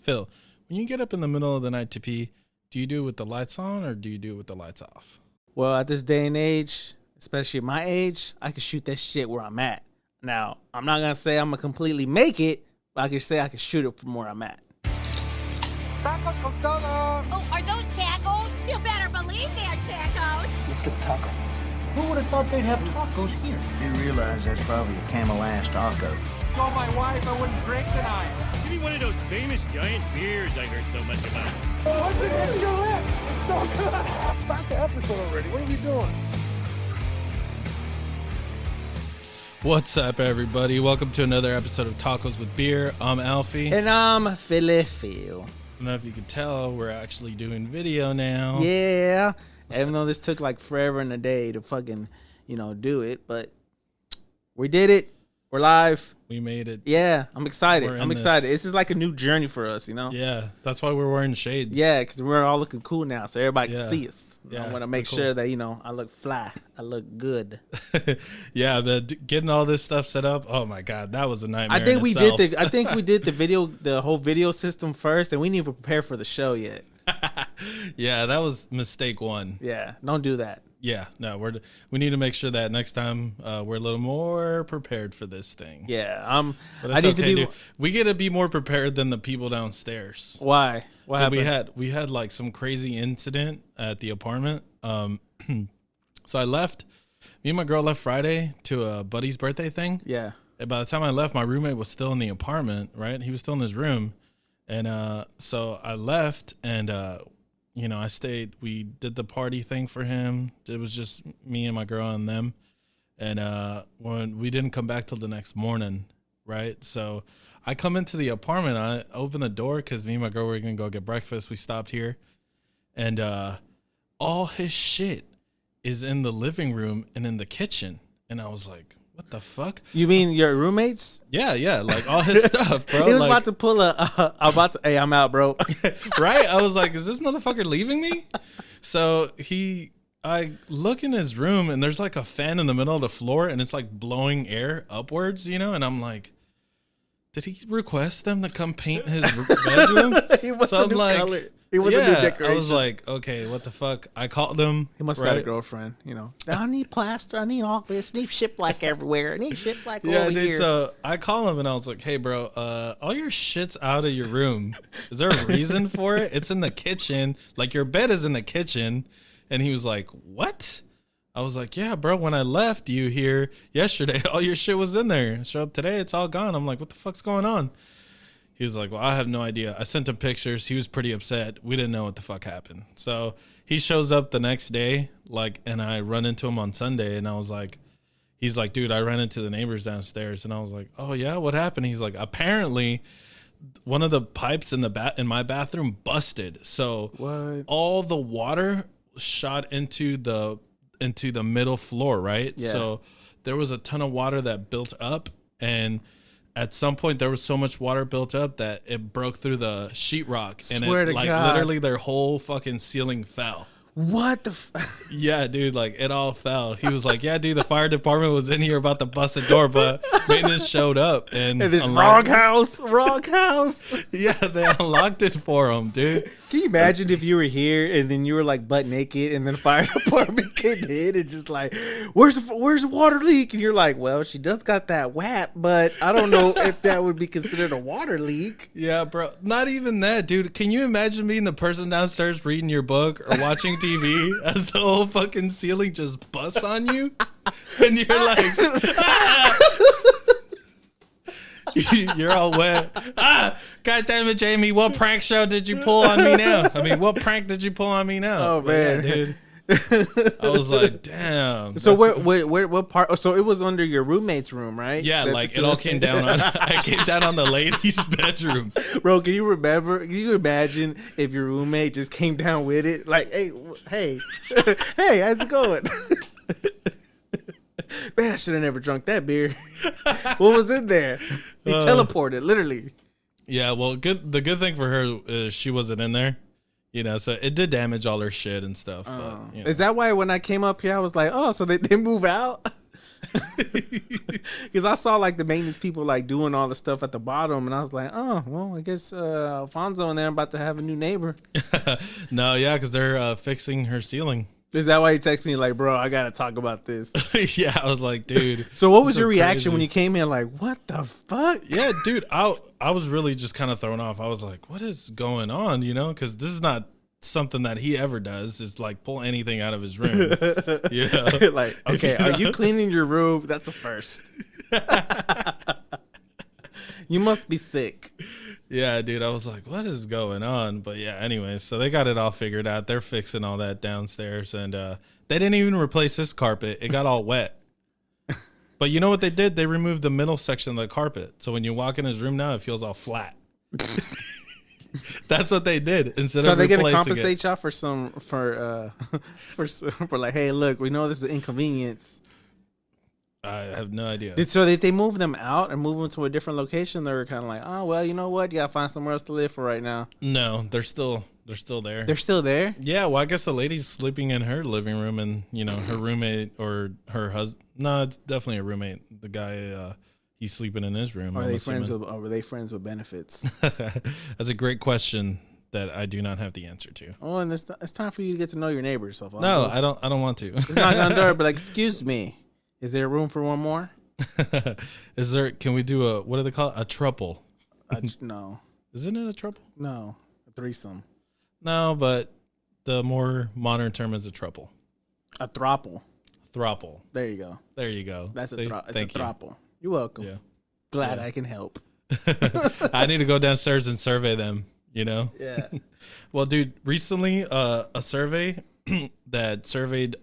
Phil, when you get up in the middle of the night to pee, do you do it with the lights on or do you do it with the lights off? Well, at this day and age, especially at my age, I can shoot that shit where I'm at. Now, I'm not going to say I'm going to completely make it, but I can say I can shoot it from where I'm at. Oh, are those tacos? You better believe they're tacos. Let's get the taco. Who would have thought they'd have tacos here? You realize that's probably a Camel ass taco. Told my wife I wouldn't drink tonight. Give me one of those famous giant beers I heard so much about. What's it in your lips? It's so good. Start the episode already. What are we doing? What's up, everybody? Welcome to another episode of Tacos with Beer. I'm Alfie. And I'm Philly Phil. I don't know if you can tell, we're actually doing video now. Yeah. Even though this took like forever and a day to fucking, do it, but we did it. We're live. We made it. Yeah, I'm excited. We're in I'm excited. This is like a new journey for us, Yeah, that's why we're wearing shades. Yeah, because we're all looking cool now, so everybody can see us. Yeah, I want to make sure that, I look fly. I look good. Yeah, but getting all this stuff set up, oh my God, that was a nightmare. I think we did the whole video system first, and we didn't even prepare for the show yet. Yeah, that was mistake one. Yeah, don't do that. Yeah, no, we need to make sure that next time we're a little more prepared for this thing. Yeah, but I need to be. Dude. We get to be more prepared than the people downstairs. Why? What happened? We had like some crazy incident at the apartment. So I left. Me and my girl left Friday to a buddy's birthday thing. Yeah. And by the time I left, my roommate was still in the apartment. Right, he was still in his room, and so I left and. I stayed. We did the party thing for him. It was just me and my girl and them. And when we didn't come back till the next morning, right? So I come into the apartment. I open the door because me and my girl were going to go get breakfast. We stopped here. And all his shit is in the living room and in the kitchen. And I was like, what the fuck? You mean your roommates? Yeah, like all his stuff, bro. He was about to pull hey, I'm out, bro. Right? I was like, is this motherfucker leaving me? So I look in his room and there's like a fan in the middle of the floor and it's like blowing air upwards, and I'm like, did he request them to come paint his bedroom? He wants a new color. He was a new decoration. I was like, okay, what the fuck? I called them. He must have got a girlfriend, I need plaster. I need all this. I need shiplap everywhere. I need shiplap over dude, here. So I call him and I was like, hey, bro, all your shit's out of your room. Is there a reason for it? It's in the kitchen. Like, your bed is in the kitchen. And he was like, what? I was like, yeah, bro, when I left you here yesterday, all your shit was in there. Show up today, it's all gone. I'm like, what the fuck's going on? He was like, well, I have no idea. I sent him pictures. He was pretty upset. We didn't know what the fuck happened. So he shows up the next day, and I run into him on Sunday, and I was like, he's like, dude, I ran into the neighbors downstairs. And I was like, oh, yeah, what happened? He's like, apparently one of the pipes in my bathroom busted. So what? All the water shot into the middle floor, right? Yeah. So there was a ton of water that built up, and at some point there was so much water built up that it broke through the sheetrock, and Swear to God. Literally their whole fucking ceiling fell. What the Yeah, dude, it all fell. He was like, yeah, dude, the fire department was in here about to bust the door, but maintenance showed up and this wrong house. Yeah, they unlocked it for him, dude. Can you imagine if you were here and then you were like butt naked and then the fire department came in and just like, where's the water leak? And you're like, well, she does got that WAP, but I don't know if that would be considered a water leak. Yeah, bro. Not even that, dude. Can you imagine being the person downstairs reading your book or watching TV as the whole fucking ceiling just busts on you? And you're like, ah! You're all wet. God damn it, Jamie. What prank show did you pull on me now? I mean, what prank did you pull on me now? Oh, man. Yeah, dude. I was like, damn. So what part? So it was under your roommate's room, right? Yeah, it all came down on. I came down on the lady's bedroom. Bro, can you imagine if your roommate just came down with it? Like, hey, hey, how's it going? Man, I should have never drunk that beer. What was in there? He teleported, literally. Yeah, well, the good thing for her is she wasn't in there. So it did damage all her shit and stuff. But, Is that why when I came up here, I was like, oh, so they move out? Because I saw like the maintenance people like doing all the stuff at the bottom, and I was like, oh, well, I guess Alfonso and them about to have a new neighbor. No, yeah, because they're fixing her ceiling. Is that why he texted me like, bro, I gotta talk about this? Yeah, I was like, dude. So what was so your reaction crazy. when you came in? Like, what the fuck? Yeah, dude, I was really just kind of thrown off. I was like, what is going on? You know, because this is not something that he ever does, is like pull anything out of his room. Yeah. Like, okay, are you cleaning your room? That's a first. You must be sick. Yeah, dude, I was like, what is going on? But yeah, anyway, so they got it all figured out. They're fixing all that downstairs, and they didn't even replace his carpet. It got all wet. But you know what they did? They removed the middle section of the carpet. So when you walk in his room now, it feels all flat. That's what they did instead So of are they replacing gonna compensate it. y'all for like, hey, look, we know this is inconvenience. I have no idea. So did they move them out and move them to a different location? They were kind of like, oh well, you know what? You gotta find somewhere else to live for right now. No, they're still there. They're still there. Yeah, well, I guess the lady's sleeping in her living room, and you know her roommate or her husband. No, it's definitely a roommate. The guy, he's sleeping in his room. Are they friends with? Or were they friends with benefits? That's a great question that I do not have the answer to. Oh, and it's time for you to get to know your neighbors. So No, I don't want to. It's not on the door, but like, excuse me, is there room for one more? Is there? Can we do a, what do they call it? A trouble? No, Isn't it a trouble? no, a threesome, No, but the more modern term is a trouble. a throuple. Throuple. There you go. There you go. That's a See? it's a Thank you. throuple. You're welcome. Yeah. Glad Yeah. I can help. I need to go downstairs and survey them, you know? Yeah. Well, dude, recently a survey that surveyed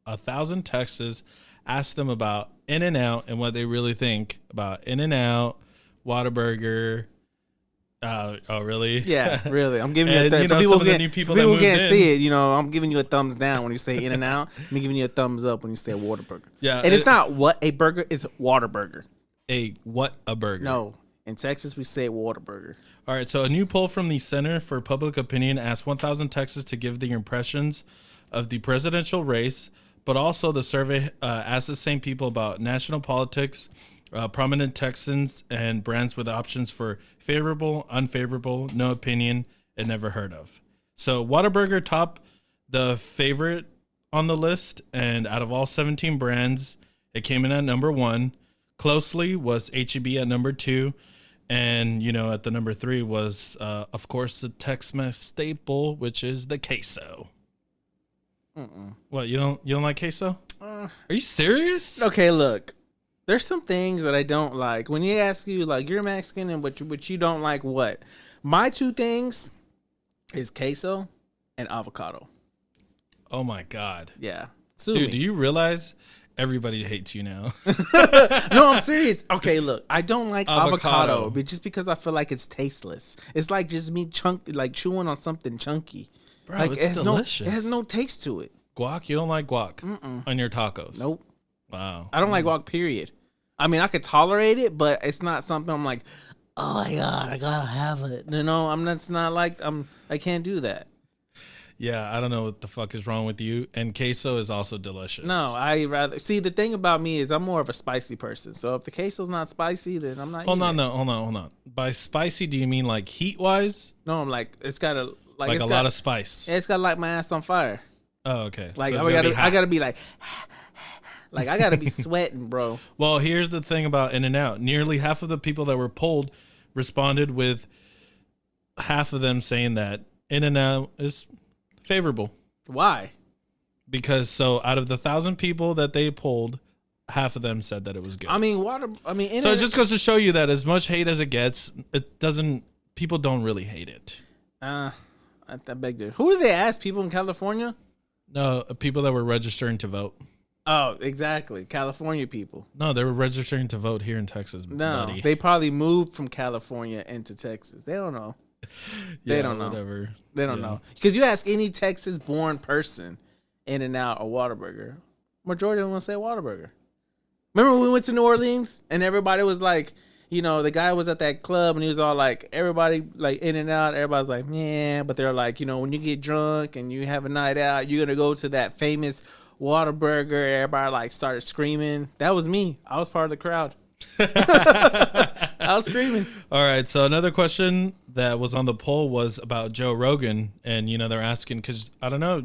1,000 Texans asked them about In-N-Out and what they really think about In-N-Out, Whataburger. Oh, really? Yeah, really. I'm giving you a And, thumbs. you know, some of the new people that people moved can't in. see it. You know, I'm giving you a thumbs down when you say In and Out. I'm giving you a thumbs up when you say Whataburger. Yeah, and it's not what a burger is. Whataburger. What a burger. No, in Texas we say Whataburger. All right, so a new poll from the Center for Public Opinion asked 1,000 Texans to give their impressions of the presidential race, but also the survey asked the same people about national politics, prominent Texans, and brands with options for favorable, unfavorable, no opinion, and never heard of. So Whataburger topped the favorite on the list, and out of all 17 brands, it came in at number 1. Closely was H-E-B at number 2. And, you know, at the number 3 was, of course, the Tex-Mex staple, which is the queso. What, you don't like queso? Are you serious? Okay, look. There's some things that I don't like. When you ask you, like, you're Mexican and but you don't like what? My two things is queso and avocado. Oh, my God. Yeah. Sue Dude, me. do you realize everybody hates you now? No, I'm serious. Okay, look, I don't like avocado, Avocado. but just because I feel like it's tasteless. It's like just me chewing on something chunky. Bro, Like it's it has delicious. it has no taste to it. Guac? You don't like guac on your tacos? Nope. Wow. I don't like guac, period. I mean, I could tolerate it, but it's not something I'm like, oh my God, I gotta have it. You know, I can't do that. Yeah, I don't know what the fuck is wrong with you. And queso is also delicious. No, I rather see the thing about me is I'm more of a spicy person. So if the queso's not spicy, then I'm not. Hold eating on, it. no, hold on. By spicy, do you mean like heat-wise? No, I'm like it's gotta Like it's a lot of spice? It's gotta light my ass on fire. Oh, okay. Like So it's I gotta be gotta, hot. I gotta be like I gotta be sweating, bro. Well, here's the thing about In-N-Out. Nearly half of the people that were polled responded with half of them saying that In-N-Out is favorable. Why? Because so out of the 1,000 people that they polled, half of them said that it was good. So it just goes to show you that as much hate as it gets, people don't really hate it. I beg to. Who did they ask? People in California? No, people that were registering to vote. Oh, exactly. California people. No, they were registering to vote here in Texas, No, buddy. they probably moved from California into Texas. They don't know. They don't know. Whatever. They don't Yeah. know. Because you ask any Texas-born person, In-N-Out or Whataburger, majority of them will say Whataburger. Remember when we went to New Orleans and everybody was like, you know, the guy was at that club and he was all like, everybody like In-N-Out. Everybody's like, yeah, but they're like, you know, when you get drunk and you have a night out, you're gonna go to that famous Whataburger, everybody like started screaming. That was me. I was part of the crowd. I was screaming. All right. So another question that was on the poll was about Joe Rogan, and they're asking because I don't know.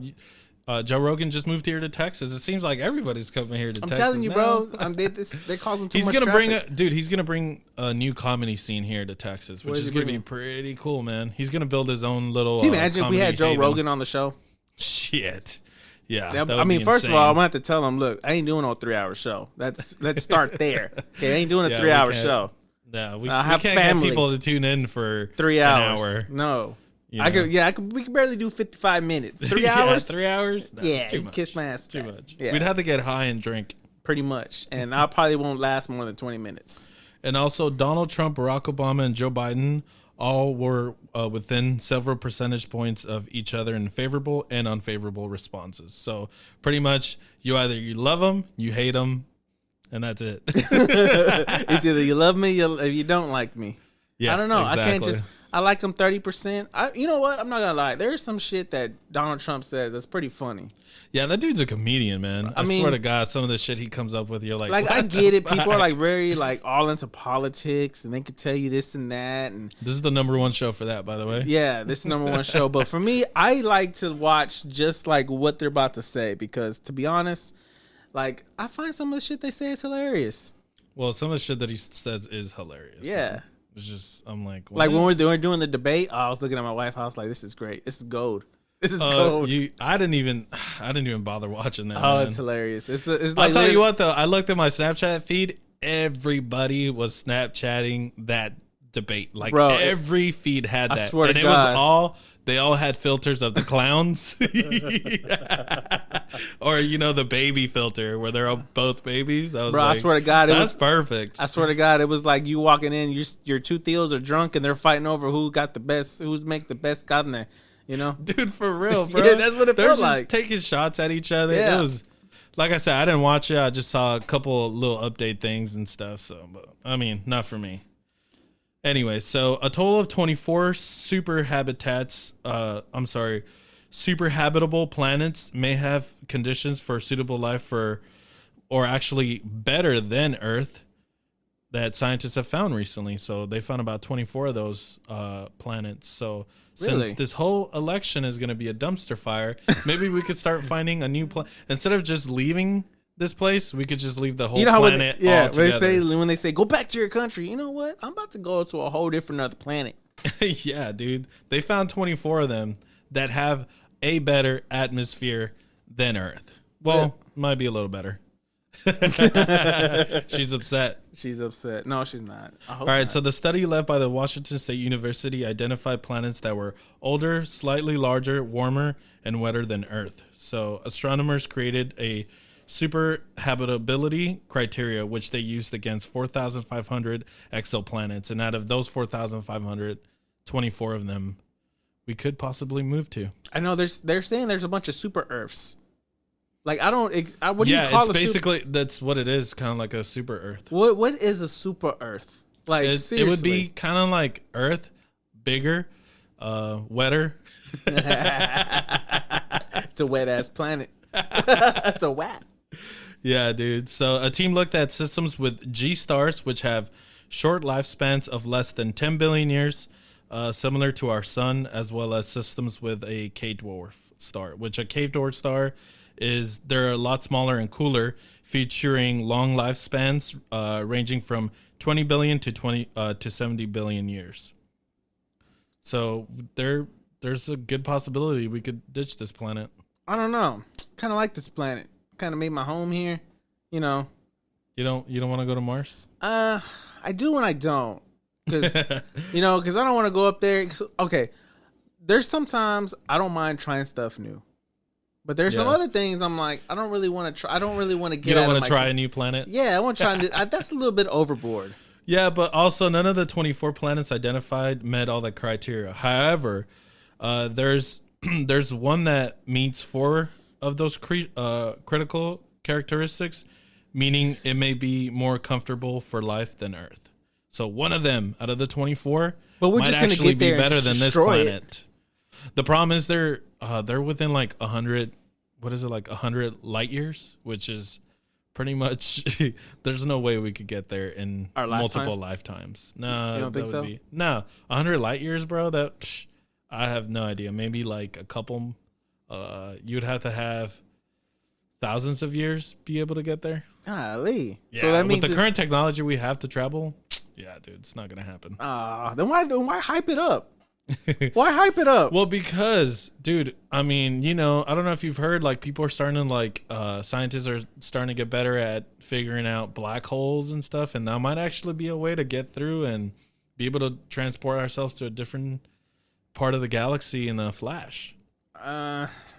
Joe Rogan just moved here to Texas. It seems like everybody's coming here to Texas. I'm telling you, now. bro. They causing too He's much gonna traffic. he's gonna bring a new comedy scene here to Texas, which What is is he gonna be bringing? pretty cool, man. He's gonna build his own little. Can you imagine if we had comedy Joe haven. Rogan on the show? Shit. Yeah. That- that I would mean, be first of all, insane. I'm gonna have to tell him, look, I ain't doing no 3-hour show. Let's start there. Okay, I ain't doing a Yeah, 3-hour we can't- show. Yeah, we I have can't family. get people to tune in for 3 hours. An hour. No. You I know? could. We could barely do 55 minutes. 3 Yeah, hours. 3 hours? No, Yeah, it's too you much. kiss my ass. Too much. Yeah, We'd have to get high and drink. pretty much, and I probably won't last more than 20 minutes. And also, Donald Trump, Barack Obama, and Joe Biden all were within several percentage points of each other in favorable and unfavorable responses. So pretty much, you love them, you hate them, and that's it. It's either you love me or you don't like me. Yeah, I don't know. I can't exactly. just. I like them 30%. You know what? I'm not gonna lie. There's some shit that Donald Trump says that's pretty funny. Yeah, that dude's a comedian, man. I mean- swear to God, some of the shit he comes up with, you're like, Like I what get the it. People are fuck? like very like all into politics, and they could tell you this and that, and This is the #1 show for that, by the way. yeah, this is #1 show. But for me, I like to watch just like what they're about to say because, to be honest, like I find some of the shit they say is hilarious. Well, some of the shit that he says is hilarious. Yeah. man. It's just, I'm like, Like what? when we're doing the debate, I was looking at my wife. I was like, "This is great. This is gold. This is gold." I didn't even bother watching that. Oh, man. it's hilarious. It's like I'll tell you literally- what though, I looked at my Snapchat feed. Everybody was Snapchatting that debate. Like Bro, every feed had I that. swear to and it God. was they all had filters of the clowns. Or the baby filter where they're all both babies. I was Bro, I like, swear to God, it that's was perfect. I swear to God, it was like you walking in, your two Theos are drunk and they're fighting over who's make the best cabinet, Dude, for real, bro. Yeah, that's what it They're felt just like. taking shots at each other. Yeah. It was, like I said, I didn't watch it. I just saw a couple little update things and stuff. So, but I mean, not for me. Anyway, so a total of 24 super habitable planets may have conditions for suitable life or actually better than Earth that scientists have found recently. So they found about 24 of those planets. So Really? since this whole election is going to be a dumpster fire, maybe we could start finding a new planet. Instead of just leaving this place, we could just leave the whole planet altogether. when they say go back to your country, you know what? I'm about to go to a whole different other planet. Yeah, dude. They found 24 of them that have a better atmosphere than Earth. Well, might be a little better. She's upset. She's upset. No, she's not. All right, so the study led by the Washington State University identified planets that were older, slightly larger, warmer, and wetter than Earth. So astronomers created a super habitability criteria, which they used against 4,500 exoplanets. And out of those 4,500, 24 of them we could possibly move to. I know they're saying there's a bunch of super Earths. Like what do you Yeah, call it's a basically that's what it is, kind of like a super Earth. what is a super Earth? Like It seriously. would be kind of like Earth, bigger, wetter. It's a wet ass planet. It's a wet. Yeah, dude. So a team looked at systems with G stars, which have short lifespans of less than 10 billion years, similar to our sun, as well as systems with a cave dwarf star, which a cave dwarf star is they're a lot smaller and cooler, featuring long lifespans ranging from 20 billion to 70 billion years. So there's a good possibility we could ditch this planet. I don't know. Kind of like this planet. Kind of made my home here. You don't want to go to Mars? I do and I don't, because I don't want to go up there. Okay, there's sometimes I don't mind trying stuff new, but there's some Yeah. other things I'm like I don't really want to try. I don't really want to get. You don't want want to try a new planet? Yeah, I want to try. That's a little bit overboard. Yeah, but also none of the 24 planets identified met all the criteria. However, there's one that meets 4 of those critical characteristics, meaning it may be more comfortable for life than Earth. So one of them out of the 24 But we're might just gonna actually get there be and better than this destroy it. planet. The problem is they're within like 100. what is it, like 100 light years, which is pretty much there's no way we could get there in Our multiple lifetimes. No, You don't think that so? would be, no, 100 light years, bro. I have no idea. Maybe like a couple. You'd have to have thousands of years be able to get there. Golly. Yeah, So that means with the current technology we have to travel, yeah, dude, it's not gonna happen. then why hype it up? Why hype it up? Well, because, dude, I mean, you know, I don't know if you've heard, like, people are starting to, like, scientists are starting to get better at figuring out black holes and stuff, and that might actually be a way to get through and be able to transport ourselves to a different part of the galaxy in a flash.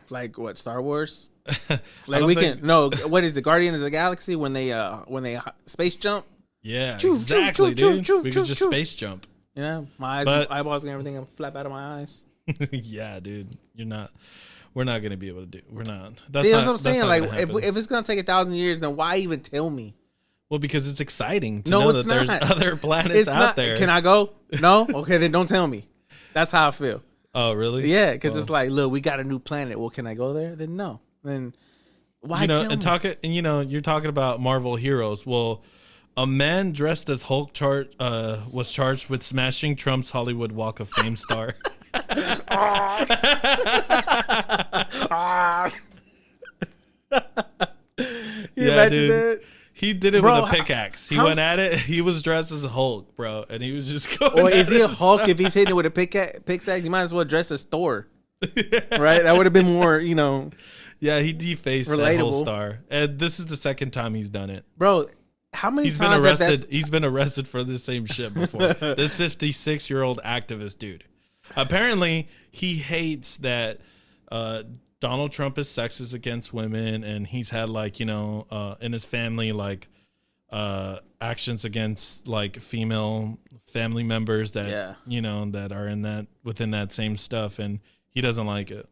Like what, Star Wars? I Like don't we think- can no. What is the Guardians of the Galaxy when they space jump? Yeah, Choo, choo, exactly, choo, dude. choo, We choo, could just choo. space jump. You know, my eyes, But- eyeballs and everything will flap out of my eyes. Yeah, dude. We're not going to be able to do. We're not. See, that's what I'm saying. not Like, gonna if happen. it's gonna take 1,000 years, then why even tell me? Well, because it's exciting to No, know it's that not. there's other planets It's out not. there. Can I go? No. Okay, then don't tell me. That's how I feel. Oh, really? Yeah, because it's like, look, we got a new planet. Well, can I go there? Then no. Then why You know, tell and me? you know, you're talking about Marvel heroes. Well, a man dressed as Hulk was charged with smashing Trump's Hollywood Walk of Fame star. You imagine dude. that? He did it Bro, with a pickaxe. He how- went at it. He was dressed as Hulk, bro, and he was just going. Or is at he a it. Hulk if he's hitting it with a pickaxe? You might as well dress as Thor. Right? That would have been more, you know. Yeah, he defaced that whole Relatable. star, and this is the second time he's done it. Bro, how many He's been times have arrested. He's been arrested for the same shit before. This 56-year-old activist dude. Apparently, he hates that Donald Trump is sexist against women, and he's had, like, you know, in his family, like, actions against, like, female family members that Yeah. you know, that are within that same stuff, and he doesn't like it.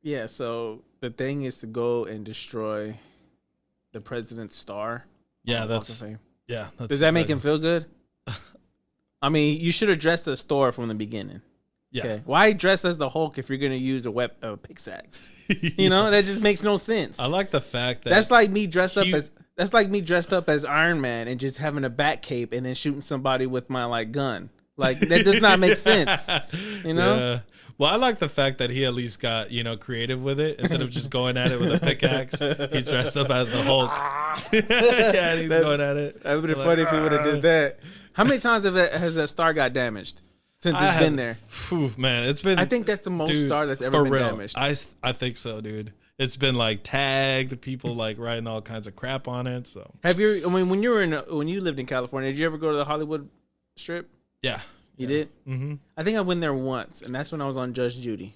Yeah, so the thing is to go and destroy the president's star. Yeah, on the Walk of Fame. that's Does that make exactly- him feel good? I mean, you should have dressed as Thor from the beginning. Yeah. Okay. Why dress as the Hulk if you're gonna use a pickaxe? You know, that just makes no sense. I like the fact that That's like me dressed up he- as Iron Man and just having a bat cape and then shooting somebody with my like gun. Like that does not make sense. You know? Yeah. Well, I like the fact that he at least got, you know, creative with it. Instead of just going at it with a pickaxe, he's dressed up as the Hulk. Yeah, he's going at it. That would have been Like, funny if he would have did that. How many times has that star got damaged since it's been there? Phew, man, it's been. I think that's the most dude, star that's ever for been real. damaged. I think so, dude. It's been like tagged, people like writing all kinds of crap on it. So Have you? I mean, when you lived in California, did you ever go to the Hollywood Strip? yeah. You did? Mm-hmm. I think I went there once, and that's when I was on Judge Judy.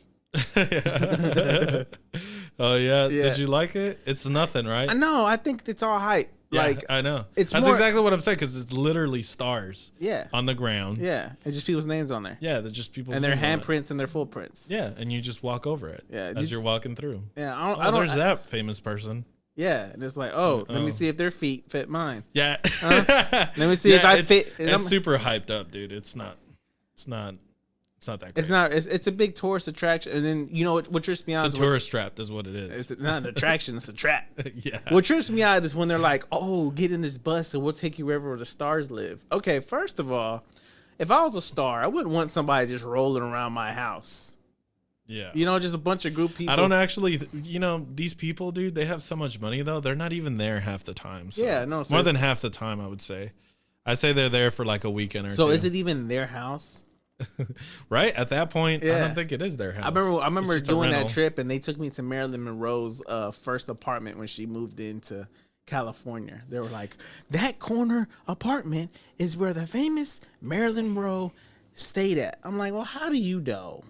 Oh yeah. Yeah. Did you like it? It's nothing, right? I know. I think it's all hype. Yeah, Like, I know. it's That's more- exactly what I'm saying, because it's literally stars yeah, on the ground. yeah. It's just people's names on there, Yeah, they're just people's and their names on it. handprints and their full prints. Yeah, and you just walk over it. Yeah, as you're walking through. Yeah. Oh, I don't. there's that famous person. Yeah, and it's like, oh, let Oh. me see if their feet fit mine. Yeah. Let me see if I fit. It's super hyped up, dude. It's not that great. It's not. It's a big tourist attraction, and then you know what trips me out? It's a is when- tourist trap, is what it is. It's not an attraction. It's a trap. Yeah. What trips me out is when they're like, "Oh, get in this bus and we'll take you wherever the stars live." Okay, first of all, if I was a star, I wouldn't want somebody just rolling around my house. Yeah. You know, just a bunch of group people. I don't actually, you know, these people, dude, they have so much money, though. They're not even there half the time. So Yeah, no, so more it's- than half the time, I would say. I'd say they're there for like a weekend or two. So is it even their house? right? At that point, I Yeah. don't think it is their house. I remember It's just a doing that rental. trip, and they took me to Marilyn Monroe's first apartment when she moved into California. They were like, that corner apartment is where the famous Marilyn Monroe stayed at. I'm like, well, how do you know?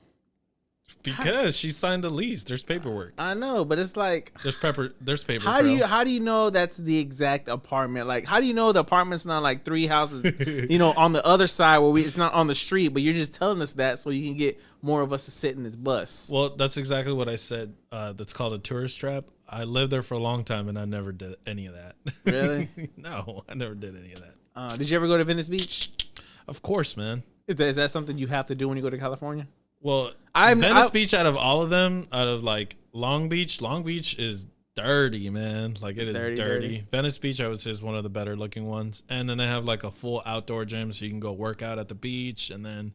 Because she signed the lease. There's paperwork. I know, but it's like, There's paper how trail. do you know that's the exact apartment? Like, how do you know the apartment's not like 3 houses, you know, on the other side where it's not on the street, but you're just telling us that so you can get more of us to sit in this bus. Well, that's exactly what I said. That's called a tourist trap. I lived there for a long time, and I never did any of that. Really? No, I never did any of that. Did you ever go to Venice Beach? Of course, man. Is that something you have to do when you go to California? Well, I've- Venice I- Beach, out of all of them, out of like Long Beach is dirty, man. Like it is Dirty, dirty. dirty. Venice Beach, I would say, is one of the better looking ones. And then they have like a full outdoor gym, so you can go work out at the beach, and then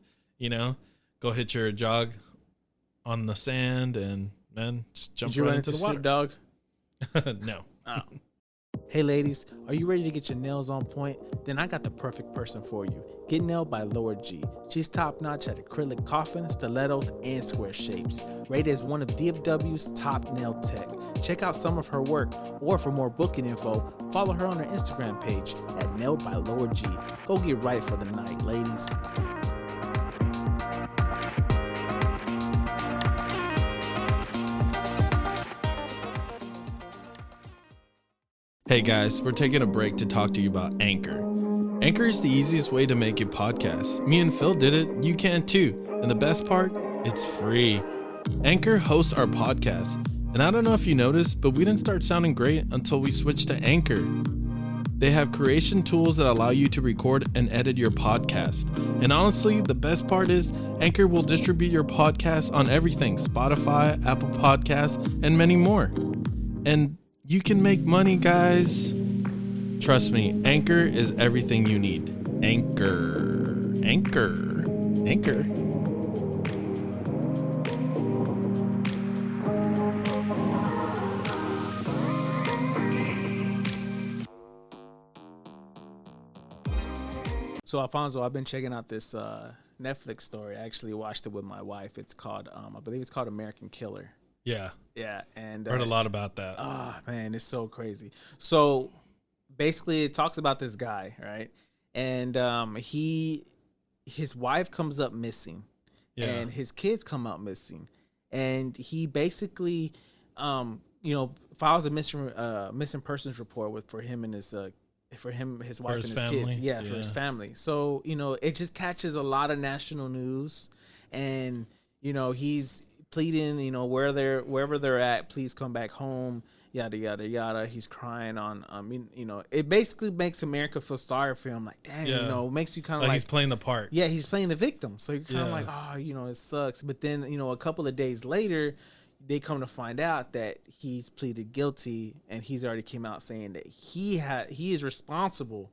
go hit your jog on the sand, and man, just jump right into the water. Dog. No. Oh. Hey ladies, are you ready to get your nails on point? Then I got the perfect person for you. Get Nailed by Laura G. She's top notch at acrylic coffin, stilettos, and square shapes. Rated as one of DFW's top nail tech. Check out some of her work, or for more booking info, follow her on her Instagram page at Nailed by Laura G. Go get right for the night, ladies. Hey guys, we're taking a break to talk to you about Anchor. Anchor is the easiest way to make a podcast. Me and Phil did it, you can too. And the best part, it's free. Anchor hosts our podcast. And I don't know if you noticed, but we didn't start sounding great until we switched to Anchor. They have creation tools that allow you to record and edit your podcast. And honestly, the best part is Anchor will distribute your podcast on everything: Spotify, Apple Podcasts, and many more. And you can make money, guys. Trust me, Anchor is everything you need. Anchor. Anchor. Anchor. So Alfonso, I've been checking out this Netflix story. I actually watched it with my wife. It's called, I believe it's called American Killer. Yeah. Yeah, and Heard a lot about that. Oh man, it's so crazy. So basically, it talks about this guy, right? And his wife comes up missing, and his kids come up missing, and he basically, files a missing persons report for him and his his wife, and his family. kids. Yeah, for his family. So it just catches a lot of national news, and he's pleading, wherever they're at, please come back home, yada yada yada. He's crying on, it basically makes America feel sorry for him. Like, damn, it makes you kind of like he's playing the part. Yeah, he's playing the victim. So you're kind of like, oh, it sucks. But then, a couple of days later, they come to find out that he's pleaded guilty, and he's already came out saying that he is responsible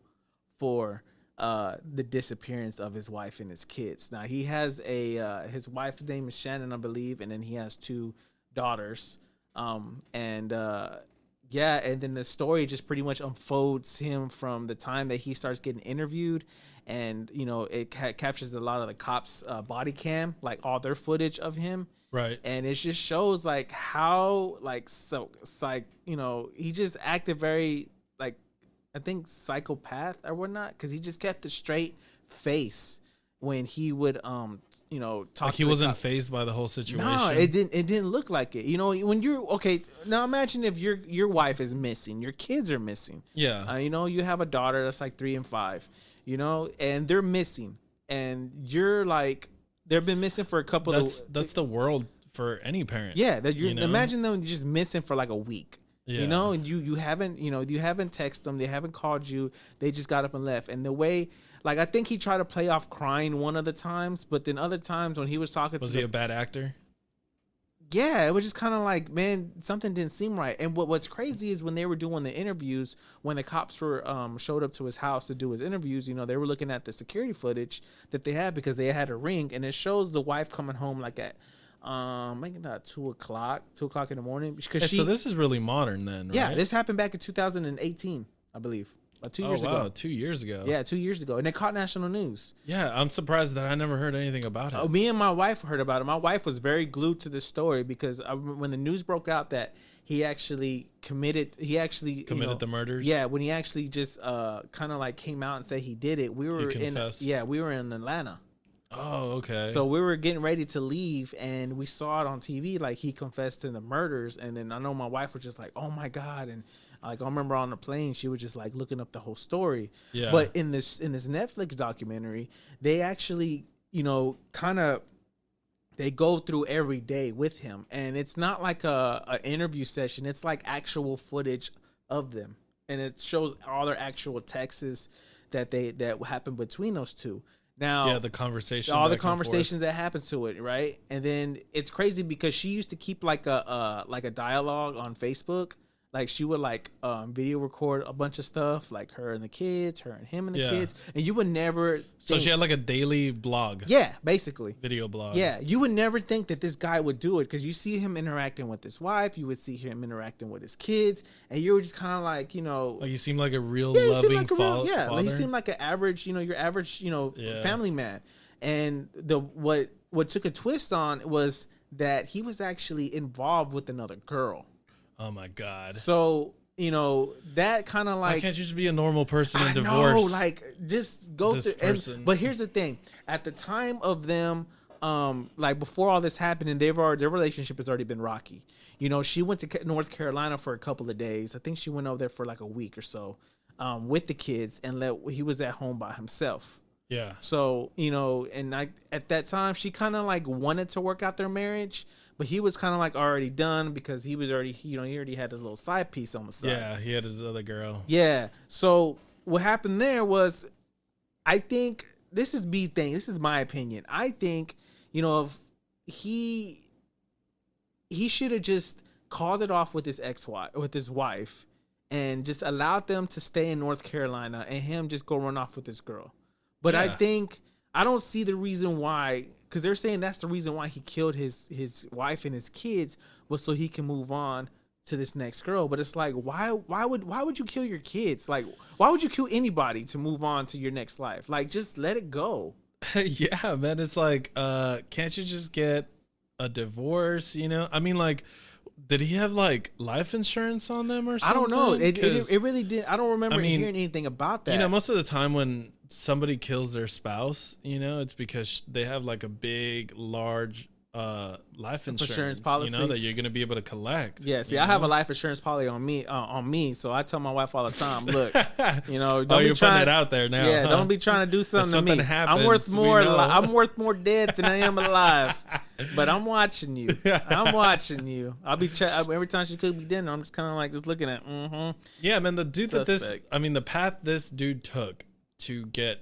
for the disappearance of his wife and his kids. Now he has his wife's name is Shannon, I believe, and then he has 2 daughters. And then the story just pretty much unfolds him from the time that he starts getting interviewed, and it captures a lot of the cops' body cam, like all their footage of him. Right. And it just shows like how he just acted very I think psychopath or whatnot, because he just kept a straight face when he would talk. Like he wasn't fazed by the whole situation. No, it didn't look like it. When you're okay, now imagine if your wife is missing, your kids are missing. Yeah. You have a daughter that's like 3 and 5, and they're missing, and you're like, they've been missing for a couple that's the world for any parent. Yeah, that imagine them just missing for like a week. Yeah. And you haven't texted them, they haven't called you, they just got up and left. And the way, I think he tried to play off crying one of the times, but then other times when he was talking was he a bad actor? Yeah, it was just kind of like, man, something didn't seem right. And what's crazy is when they were doing the interviews, when the cops were showed up to his house to do his interviews, they were looking at the security footage that they had, because they had a ring, and it shows the wife coming home like at maybe not 2 o'clock in the morning, because so this is really modern then, right? Yeah, this happened back in 2018, I believe. 2 years ago. 2 years ago. Yeah, 2 years ago. And it caught national news. Yeah, I'm surprised that I never heard anything about it. Me and my wife heard about it. My wife was very glued to this story, because when the news broke out that he actually committed the murders. Yeah, when he actually just kind of came out and said he did it. We were in Atlanta. Oh, okay. So we were getting ready to leave, and we saw it on TV, like he confessed to the murders. And then I know my wife was just like, "Oh my God!" And I remember on the plane, she was just looking up the whole story. Yeah. But in this Netflix documentary, they actually, they go through every day with him, and it's not like a interview session. It's like actual footage of them, and it shows all their actual texts that happened between those two. Now, the conversation, all the conversations that happen to it, right? And then it's crazy because she used to keep a dialogue on Facebook Like she would like video record a bunch of stuff, like her and the kids, her and him and the kids, and you would never. So she had like a daily blog. Yeah, basically. Video blog. Yeah, you would never think that this guy would do it because you see him interacting with his wife, you would see him interacting with his kids, and you were just kind of like, you know, Like he seemed like a real he loving seemed like a real, father. like he seemed like an average, you know, your average, you know, family man. And what took a twist on was that he was actually involved with another girl. Oh my God. So, you know, that kind of like, why can't you just be a normal person and I divorce? know, like just go this through. person? But here's the thing: at the time of them, like before all this happened, and their relationship has already been rocky. You know, she went to North Carolina for a couple of days. I think she went over there for like a week or so, with the kids, and he was at home by himself. Yeah. So, you know, and at that time, she kind of like wanted to work out their marriage, but he was kind of like already done because he was already, you know, he already had his little side piece on the side. Yeah, he had his other girl. Yeah. So what happened there was, I think this is B thing. This is my opinion. I think, you know, if he should have just called it off with his wife, and just allowed them to stay in North Carolina and him just go run off with this girl. But Yeah. I don't see the reason why, because they're saying that's the reason why he killed his wife and his kids, was so he can move on to this next girl. But it's like, why would you kill your kids? Like, why would you kill anybody to move on to your next life? Like, just let it go. Yeah, man. It's like, can't you just get a divorce? You know, I mean, like, did he have like life insurance on them or something? I don't know. It really did. I don't remember hearing anything about that. You know, most of the time when somebody kills their spouse, you know, it's because they have like a big, large life insurance policy, you know, that you're gonna be able to collect. Yeah, see, I have a life insurance policy on me, so I tell my wife all the time, look, you know, don't be you're trying, putting it out there now. Yeah, huh? don't be trying to do something, to me. Happens, I'm worth more dead than I am alive. But I'm watching you. I'm watching you. I'll be every time she cook me dinner, I'm just kind of like just looking at. Yeah, man, the dude Suspect. the path this dude took to get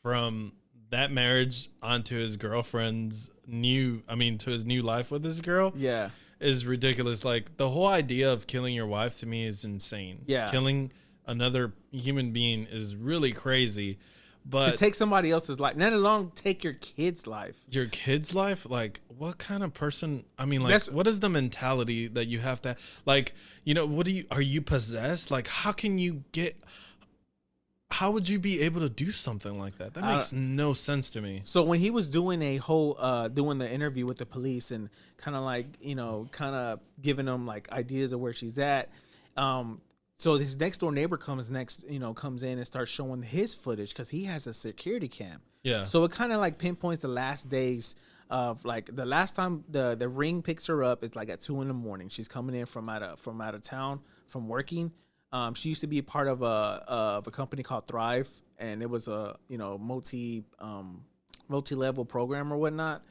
from that marriage onto his girlfriend's to his new life with this girl. Yeah. Is ridiculous. Like the whole idea of killing your wife to me is insane. Yeah. Killing another human being is really crazy. But to take somebody else's life, not alone take your kid's life. Your kid's life? Like what kind of person? I mean, like what is the mentality that you have to like, you know, are you possessed? Like how would you be able to do something like that? That makes no sense to me. So when he was doing doing the interview with the police and kind of like, you know, kind of giving them like ideas of where she's at, so his next door neighbor comes in and starts showing his footage because he has a security cam. Yeah. So it kind of like pinpoints the last days of like the last time the ring picks her up is like at 2 a.m. She's coming in from out of town from working. She used to be part of a company called Thrive, and it was a multi-level program or whatnot.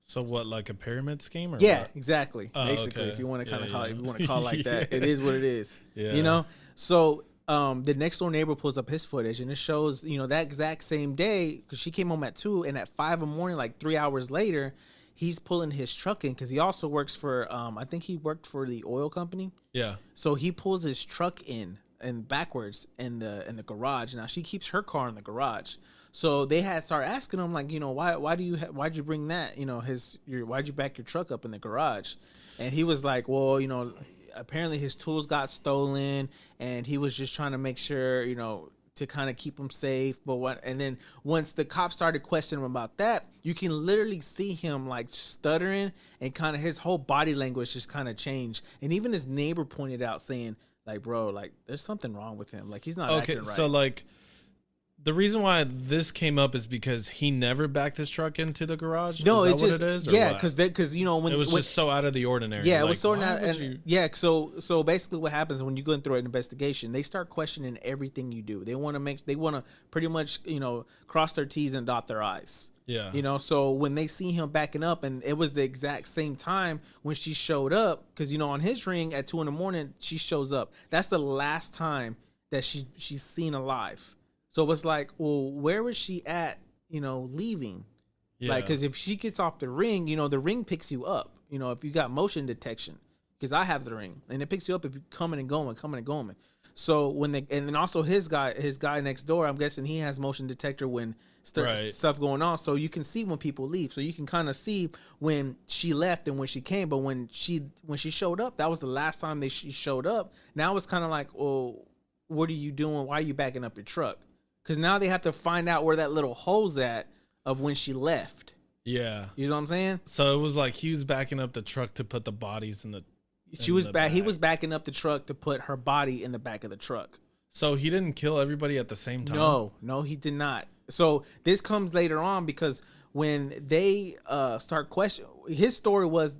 So what, like a pyramid scheme? Or yeah, what? exactly. Oh, basically, okay. if you want to kind of Yeah, call yeah. it, if you want to call it like that, it is what it is. Yeah. You know. So the next door neighbor pulls up his footage, and it shows that exact same day because she came home at 2, and at 5 a.m, like 3 hours later, he's pulling his truck in because he also works for I think he worked for the oil company. Yeah. So he pulls his truck in and backwards in the garage. Now she keeps her car in the garage. So they had started asking him like, why'd you bring that? Why'd you back your truck up in the garage? And he was like, well, apparently his tools got stolen, and he was just trying to make sure, to kind of keep him safe. And then once the cops started questioning him about that, you can literally see him like stuttering, and kind of his whole body language just kind of changed. And even his neighbor pointed out saying like, bro, like there's something wrong with him. Like he's not acting right. So like the reason why this came up is because he never backed his truck into the garage. No, is it's that just what it is. yeah, because when it was just so out of the ordinary. Yeah, like, it was so not. Yeah, so basically, what happens when you go through an investigation, they start questioning everything you do. They want to pretty much cross their T's and dot their I's. Yeah. So when they see him backing up, and it was the exact same time when she showed up, because on his ring at 2 a.m, she shows up. That's the last time that she's seen alive. So it's like, well, where was she at, leaving? Yeah. Like, because if she gets off the ring, the ring picks you up, if you got motion detection. because I have the ring, and it picks you up if you coming and going. So when and then also his guy next door, I'm guessing he has motion detector when stuff going on, so you can see when people leave. So you can kind of see when she left and when she came. But when she showed up, that was the last time she showed up. Now it's kind of like, well, what are you doing? Why are you backing up your truck? Because now they have to find out where that little hole's at of when she left. Yeah, you know what I'm saying? So it was like he was backing up the truck to put the bodies in the. He was backing up the truck to put her body in the back of the truck. So he didn't kill everybody at the same time? No, he did not. So this comes later on because when they start questioning, his story was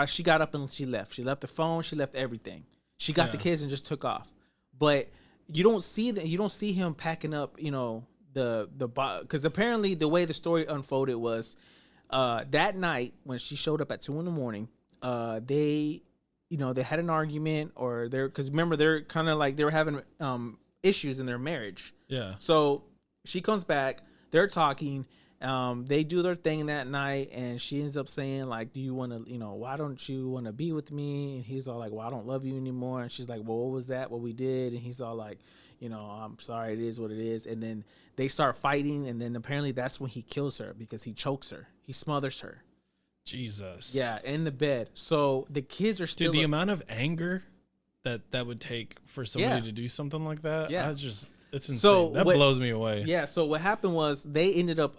she got up and she left. She left the phone, she left everything. She got the kids and just took off. But you don't see him packing up, the because apparently the way the story unfolded was that night when she showed up at 2 a.m, they had an argument, or because remember they're kind of like they were having issues in their marriage. Yeah. So she comes back, they're talking, they do their thing that night, and she ends up saying like, do you want to, why don't you want to be with me? And he's all like, well, I don't love you anymore. And she's like, well, what was that? What we did? And he's all like, I'm sorry, it is what it is. And then they start fighting, and then apparently that's when he kills her because he chokes her, he smothers her. Jesus. Yeah, in the bed. So the kids are still. Dude, the amount of anger that would take for somebody to do something like that. Yeah, it's insane. So that blows me away. Yeah. So what happened was they ended up.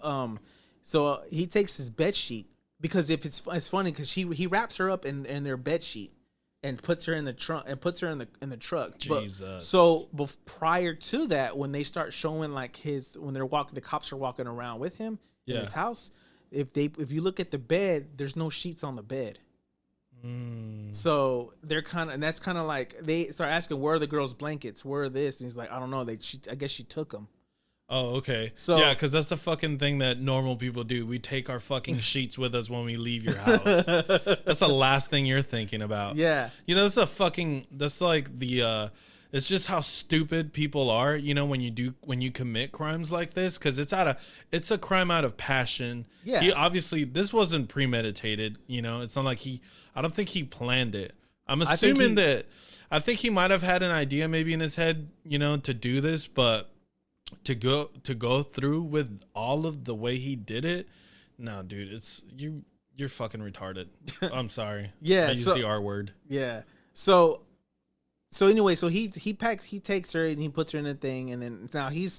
So he takes his bed sheet because it's funny because he wraps her up in their bed sheet and puts her in the trunk and puts her in the truck. Jesus. But prior to that, when they start showing like the cops are walking around with him in his house. If you look at the bed, there's no sheets on the bed. So they're and that's kind of like they start asking, where are the girls' blankets? Where are this? And he's like, I don't know. I guess she took them. Oh, okay. So yeah, because that's the fucking thing that normal people do. We take our fucking sheets with us when we leave your house. That's the last thing you're thinking about. Yeah. That's like the it's just how stupid people are, when you commit crimes like this, because it's a crime out of passion. Yeah. Obviously this wasn't premeditated, it's not like I don't think he planned it. I'm assuming I think he might have had an idea maybe in his head, to do this, but to go through with all of the way he did it, no, dude, you're fucking retarded. I'm sorry. Yeah. I used the R word. Yeah. So anyway, so he takes her and he puts her in a thing, and then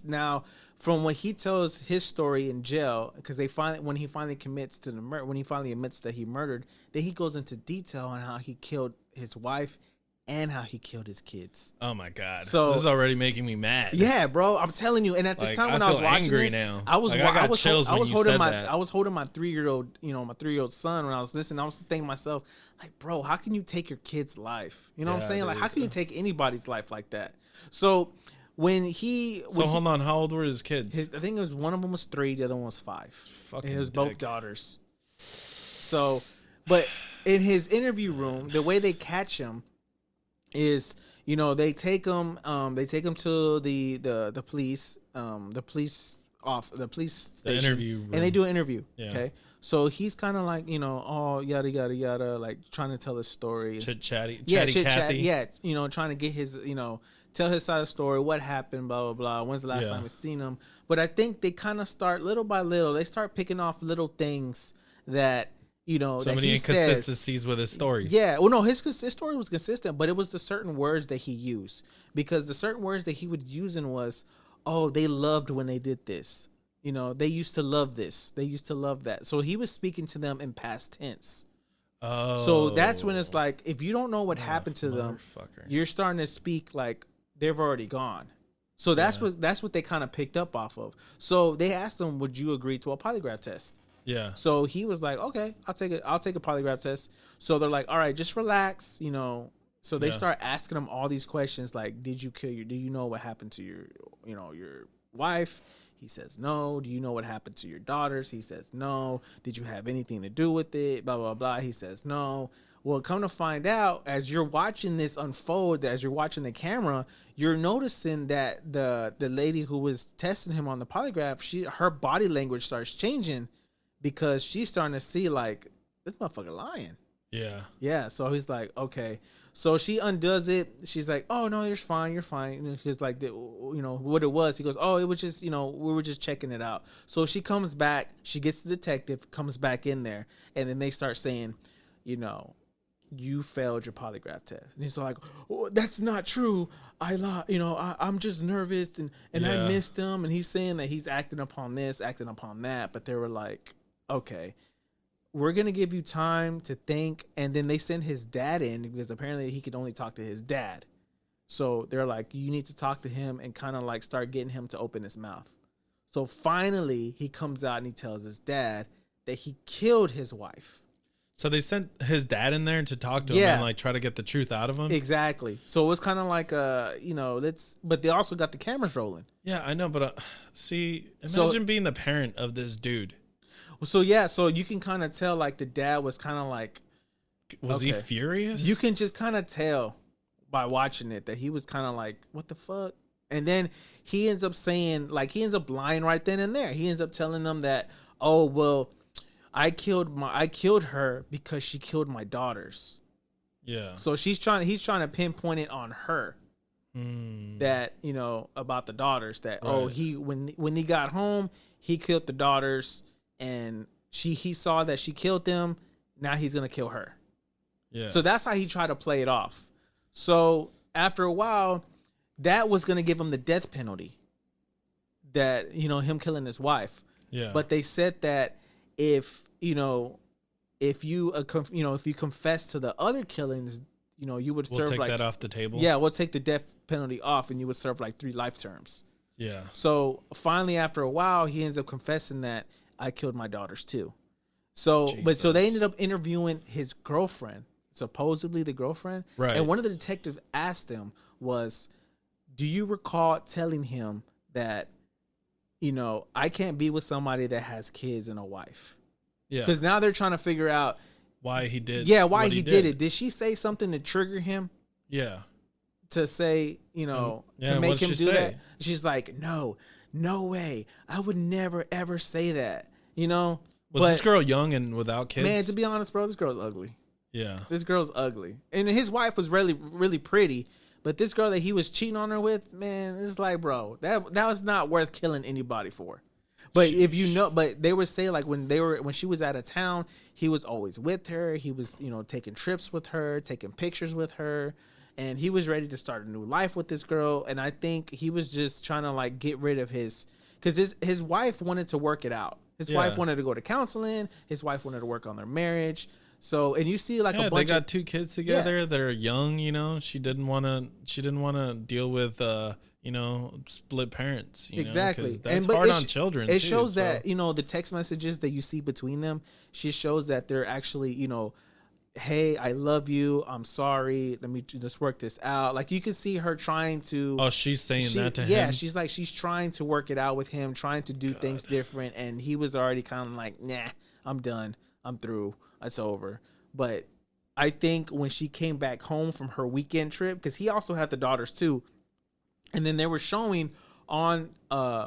now from when he tells his story in jail, because when he finally commits to the murder, when he finally admits that he murdered, then he goes into detail on how he killed his wife and how he killed his kids. Oh my god! So this is already making me mad. Yeah, bro, I'm telling you. And at this time when I was watching this, now. I was holding my 3-year-old, my 3-year-old son when I was listening. I was thinking to myself, like, bro, how can you take your kid's life? You know what I'm saying? Like, how can you take anybody's life like that? So hold on, how old were his kids? I think it was one of them was 3, the other one was 5. Fucking and it was dick. Both daughters. So, but in his interview room, the way they catch him is, they take him to the police station, interview room. And they do an interview. Yeah. Okay. So he's kind of like, yada yada yada, like trying to tell his story. Chatty Cathy. Cathy. Yeah, trying to get his, tell his side of the story, what happened, blah blah blah. When's the last time we've seen him? But I think they kind of start little by little. They start picking off little things that. So many inconsistencies with his story. Yeah, well, no, his story was consistent, but it was the certain words that he used, because the certain words that he would using was, "Oh, they loved when they did this. They used to love this. They used to love that." So he was speaking to them in past tense. Oh, so that's when it's like, if you don't know what happened to them, you're starting to speak like they've already gone. So that's what they kind of picked up off of. So they asked him, "Would you agree to a polygraph test?" Yeah. So he was like, "Okay, I'll take a polygraph test." So they're like, "All right, just relax, So they start asking him all these questions like, do you know what happened to your wife? He says no. Do you know what happened to your daughters? He says no. Did you have anything to do with it? Blah blah blah. He says no. Well, come to find out, as you're watching this unfold, as you're watching the camera, you're noticing that the lady who was testing him on the polygraph, her body language starts changing, because she's starting to see like, this motherfucker lying. Yeah. Yeah. So he's like, okay. So she undoes it. She's like, oh no, you're fine. You're fine. He's like, what it was. He goes, oh, it was just, we were just checking it out. So she comes back. She gets the detective, comes back in there, and then they start saying, you failed your polygraph test. And he's like, oh, that's not true. I lied. I'm just nervous and I missed them. And he's saying that he's acting upon this, acting upon that. But they were like, okay, we're going to give you time to think. And then they send his dad in because apparently he could only talk to his dad. So they're like, you need to talk to him and kind of like start getting him to open his mouth. So finally he comes out and he tells his dad that he killed his wife. So they sent his dad in there to talk to him and like try to get the truth out of him. Exactly. So it was kind of like but they also got the cameras rolling. Yeah, I know, but imagine being the parent of this dude. So you can kind of tell like the dad was kind of like, was he furious? You can just kind of tell by watching it that he was kind of like, what the fuck? And then he ends up saying, like, he ends up lying right then and there. He ends up telling them that, oh well, I killed her because she killed my daughters. Yeah. So he's trying to pinpoint it on her. That, about the daughters, that right. When he got home, he killed the daughters and he saw that she killed them. Now he's going to kill her. Yeah. So that's how he tried to play it off. So after a while, that was going to give him the death penalty, that, him killing his wife. Yeah. But they said that if you confess to the other killings, you would serve take that off the table. Yeah, we'll take the death penalty off, and you would serve like 3 life terms. Yeah. So finally, after a while, he ends up confessing that I killed my daughters too. So, Jesus. So they ended up interviewing his girlfriend, supposedly the girlfriend. Right. And one of the detectives asked him was, "Do you recall telling him that, I can't be with somebody that has kids and a wife?" Yeah. Because now they're trying to figure out why he did. Yeah, why he did it. Did she say something to trigger him? Yeah. To say, to make him do that. She's like, no way. I would never ever say that. Was this girl young and without kids? Man, to be honest, bro, this girl's ugly. Yeah. This girl's ugly. And his wife was really, really pretty. But this girl that he was cheating on her with, man, it's like, bro, that was not worth killing anybody for. But but they were saying like when she was out of town, he was always with her. He was, taking trips with her, taking pictures with her, and he was ready to start a new life with this girl. And I think he was just trying to like get rid of because his wife wanted to work it out. His wife wanted to go to counseling. His wife wanted to work on their marriage. So, and you see like a bunch they got 2 kids together that are young, she didn't want to deal with split parents, exactly. That's hard on children. It shows that, the text messages that you see between them, she shows that they're actually, hey, I love you, I'm sorry, let me just work this out. Like you can see her trying to. Oh, she's saying that to him. Yeah, she's trying to work it out with him, trying to do things different, and he was already kind of like, nah, I'm done, I'm through, it's over. But I think when she came back home from her weekend trip, because he also had the daughters too, and then they were showing on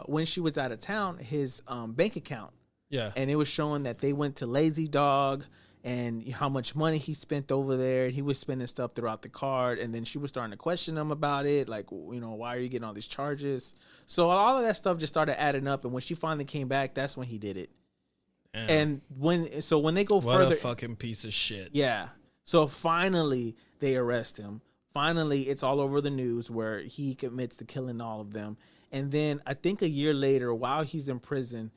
when she was out of town his bank account. Yeah, and it was showing that they went to Lazy Dog and how much money he spent over there. He was spending stuff throughout the card, and then she was starting to question him about it, like, why are you getting all these charges? So all of that stuff just started adding up, and when she finally came back, that's when he did it. Damn. And when they go further, what a fucking piece of shit. Yeah. So finally they arrest him. Finally, it's all over the news where he admits to killing all of them. And then I think a year later, while he's in prison,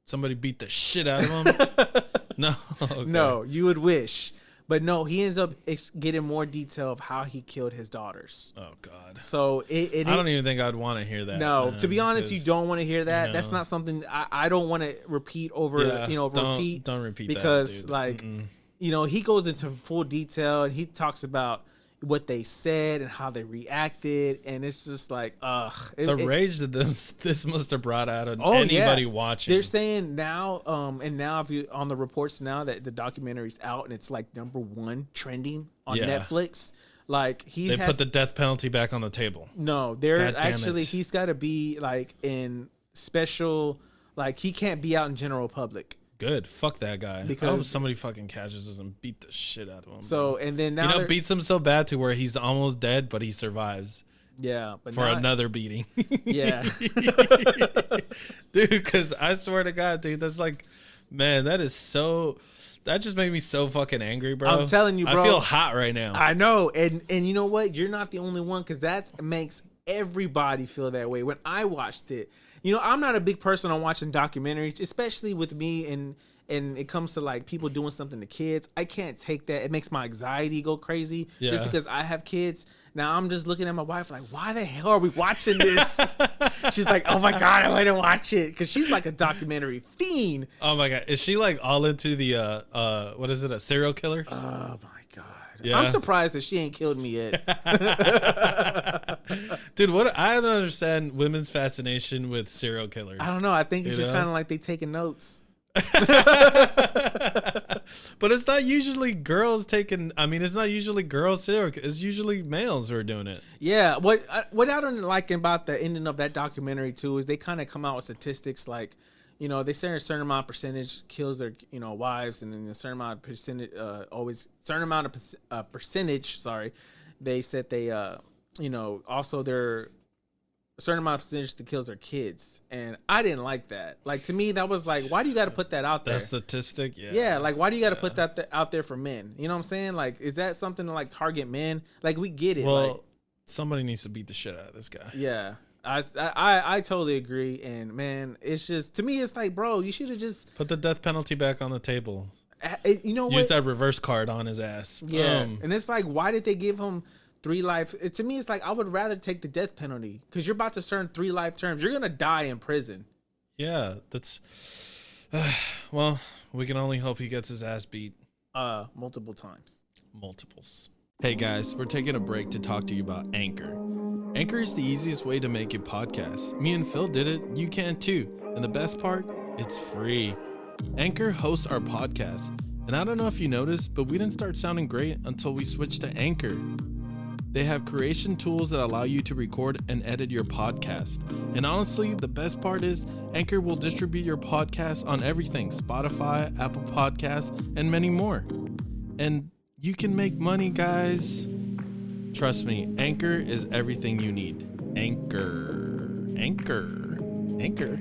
somebody beat the shit out of him. No, okay. No, you would wish. But no, he ends up getting more detail of how he killed his daughters. Oh, God. So I don't even think I'd want to hear that. No, man, to be honest, you don't want to hear that. That's not something I don't want to repeat over, repeat. Don't repeat because, that, dude. He goes into full detail and he talks about what they said and how they reacted, and it's just like, the rage that this must have brought out of anybody watching. They're saying now, and now if you on the reports now that the documentary's out and it's like #1 trending on Netflix, like they put the death penalty back on the table. No, they're actually he's got to be like in special, like he can't be out in general public. Good. Fuck that guy. Because- I hope somebody fucking catches us and beat the shit out of him. So, and then now, they're- beats him so bad to where he's almost dead, but he survives yeah, but for now- another beating. yeah, Dude, because I swear to God, dude, that's like, man, that just made me so fucking angry, bro. I'm telling you, bro. I feel hot right now. I know, and you know what? You're not the only one, because that makes everybody feel that way. When I watched it, you know, I'm not a big person on watching documentaries, especially with me, and it comes to like people doing something to kids. I can't take that. It makes my anxiety go crazy just Yeah. because I have kids. Now I'm just looking at my wife like, why the hell are we watching this? She's like, oh my God, I want to watch it, because she's like a documentary fiend. Oh my God. Is she like all into the, what is it, a serial killer? Oh my God. Yeah. I'm surprised that she ain't killed me yet. Dude, what I don't understand women's fascination with serial killers. I don't know. I think it's You just know? kind of like they taking notes. But it's not usually girls taking. I mean, it's not usually girls serial. It's usually males who are doing it. Yeah, what I don't like about the ending of that documentary too is they kind of come out with statistics like, you know, they say a certain amount of percentage kills their, you know, wives, and then a certain amount of percentage percentage. Sorry, they said they you know, also their a certain amount of percentage that kills their kids, and I didn't like that. Like, to me, that was like, why do you got to put that out there? That statistic, yeah. Yeah, like, why do you got to put that out there for men? You know what I'm saying? Like, is that something to like target men? Like, we get it. Well, like, somebody needs to beat the shit out of this guy. yeah, I totally agree. And man, it's just, to me, it's like, bro, you should have just Put the death penalty back on the table. you know Use what? that reverse card on his ass. Yeah, Boom. and it's like, why did they give him 3 life? To me, it's like, I would rather take the death penalty, because you're about to serve 3 life terms. You're gonna die in prison. Yeah, that's. Well, we can only hope he gets his ass beat. Multiple times. Multiples. Hey guys, we're taking a break to talk to you about Anchor. Anchor is the easiest way to make a podcast. Me and Phil did it. You can too. And the best part, it's free. Anchor hosts our podcast. And I don't know if you noticed, but we didn't start sounding great until we switched to Anchor. They have creation tools that allow you to record and edit your podcast. And honestly, the best part is Anchor will distribute your podcast on everything: Spotify, Apple Podcasts, and many more. And you can make money, guys. Trust me, Anchor is everything you need. Anchor. Anchor. Anchor.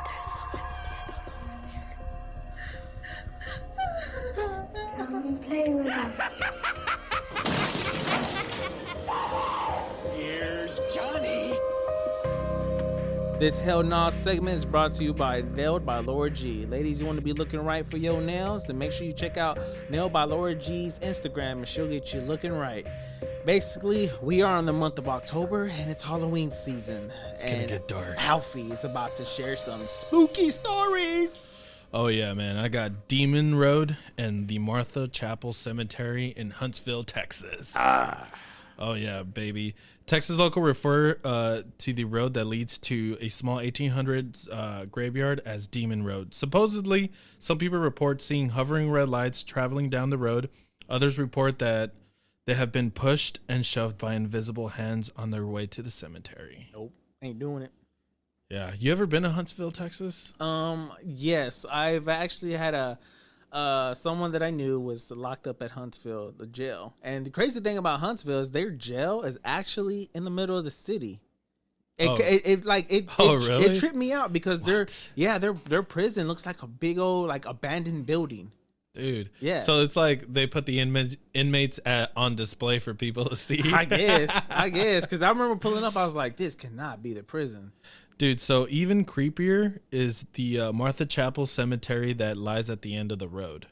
There's someone standing over there. Come and play with us. Here's Johnny. This Hell Nah segment is brought to you by Nailed by Laura G. Ladies, you want to be looking right for your nails? Then make sure you check out Nailed by Laura G's Instagram, and she'll get you looking right. Basically, we are in the month of October, and it's Halloween season. It's gonna get dark. Alfie is about to share some spooky stories. Oh yeah, man. I got Demon Road and the Martha Chapel Cemetery in Huntsville, Texas. Oh yeah, baby. Texas local refer to the road that leads to a small 1800s graveyard as Demon Road. Supposedly, some people report seeing hovering red lights traveling down the road. Others report that they have been pushed and shoved by invisible hands on their way to the cemetery. Nope, ain't doing it. Yeah, you ever been to Huntsville, Texas? Yes, I've actually had someone that I knew was locked up at Huntsville, the jail. And the crazy thing about Huntsville is their jail is actually in the middle of the city. It really? tripped me out because What? their prison looks like a big old like abandoned building. Dude. Yeah. So it's like they put the inmates on display for people to see. I guess, because I remember pulling up, I was like, this cannot be the prison. Dude, so even creepier is the Martha Chapel Cemetery that lies at the end of the road.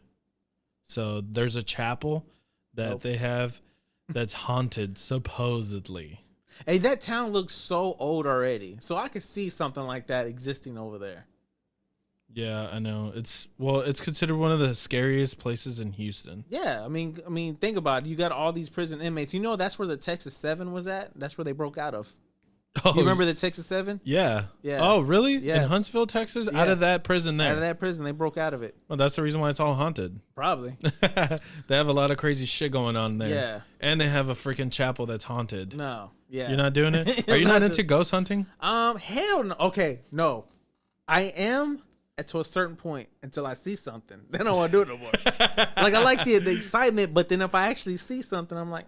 So there's a chapel that they have that's haunted, supposedly. Hey, that town looks so old already, so I could see something like that existing over there. Yeah, I know. It's considered one of the scariest places in Houston. Yeah, I mean, think about it. You got all these prison inmates. You know, that's where the Texas 7 was at. That's where they broke out of. Oh, You remember the Texas 7? Yeah. Yeah. Oh, really? Yeah. In Huntsville, Texas? Yeah. Out of that prison there. Out of that prison, they broke out of it. Well, that's the reason why it's all haunted. Probably. They have a lot of crazy shit going on there. Yeah. And they have a freaking chapel that's haunted. No. Yeah. You're not doing it? Are you not into ghost hunting? Hell no. Okay, no. I am to a certain point until I see something. Then I don't want to do it no more. Like, I like the excitement, but then if I actually see something, I'm like,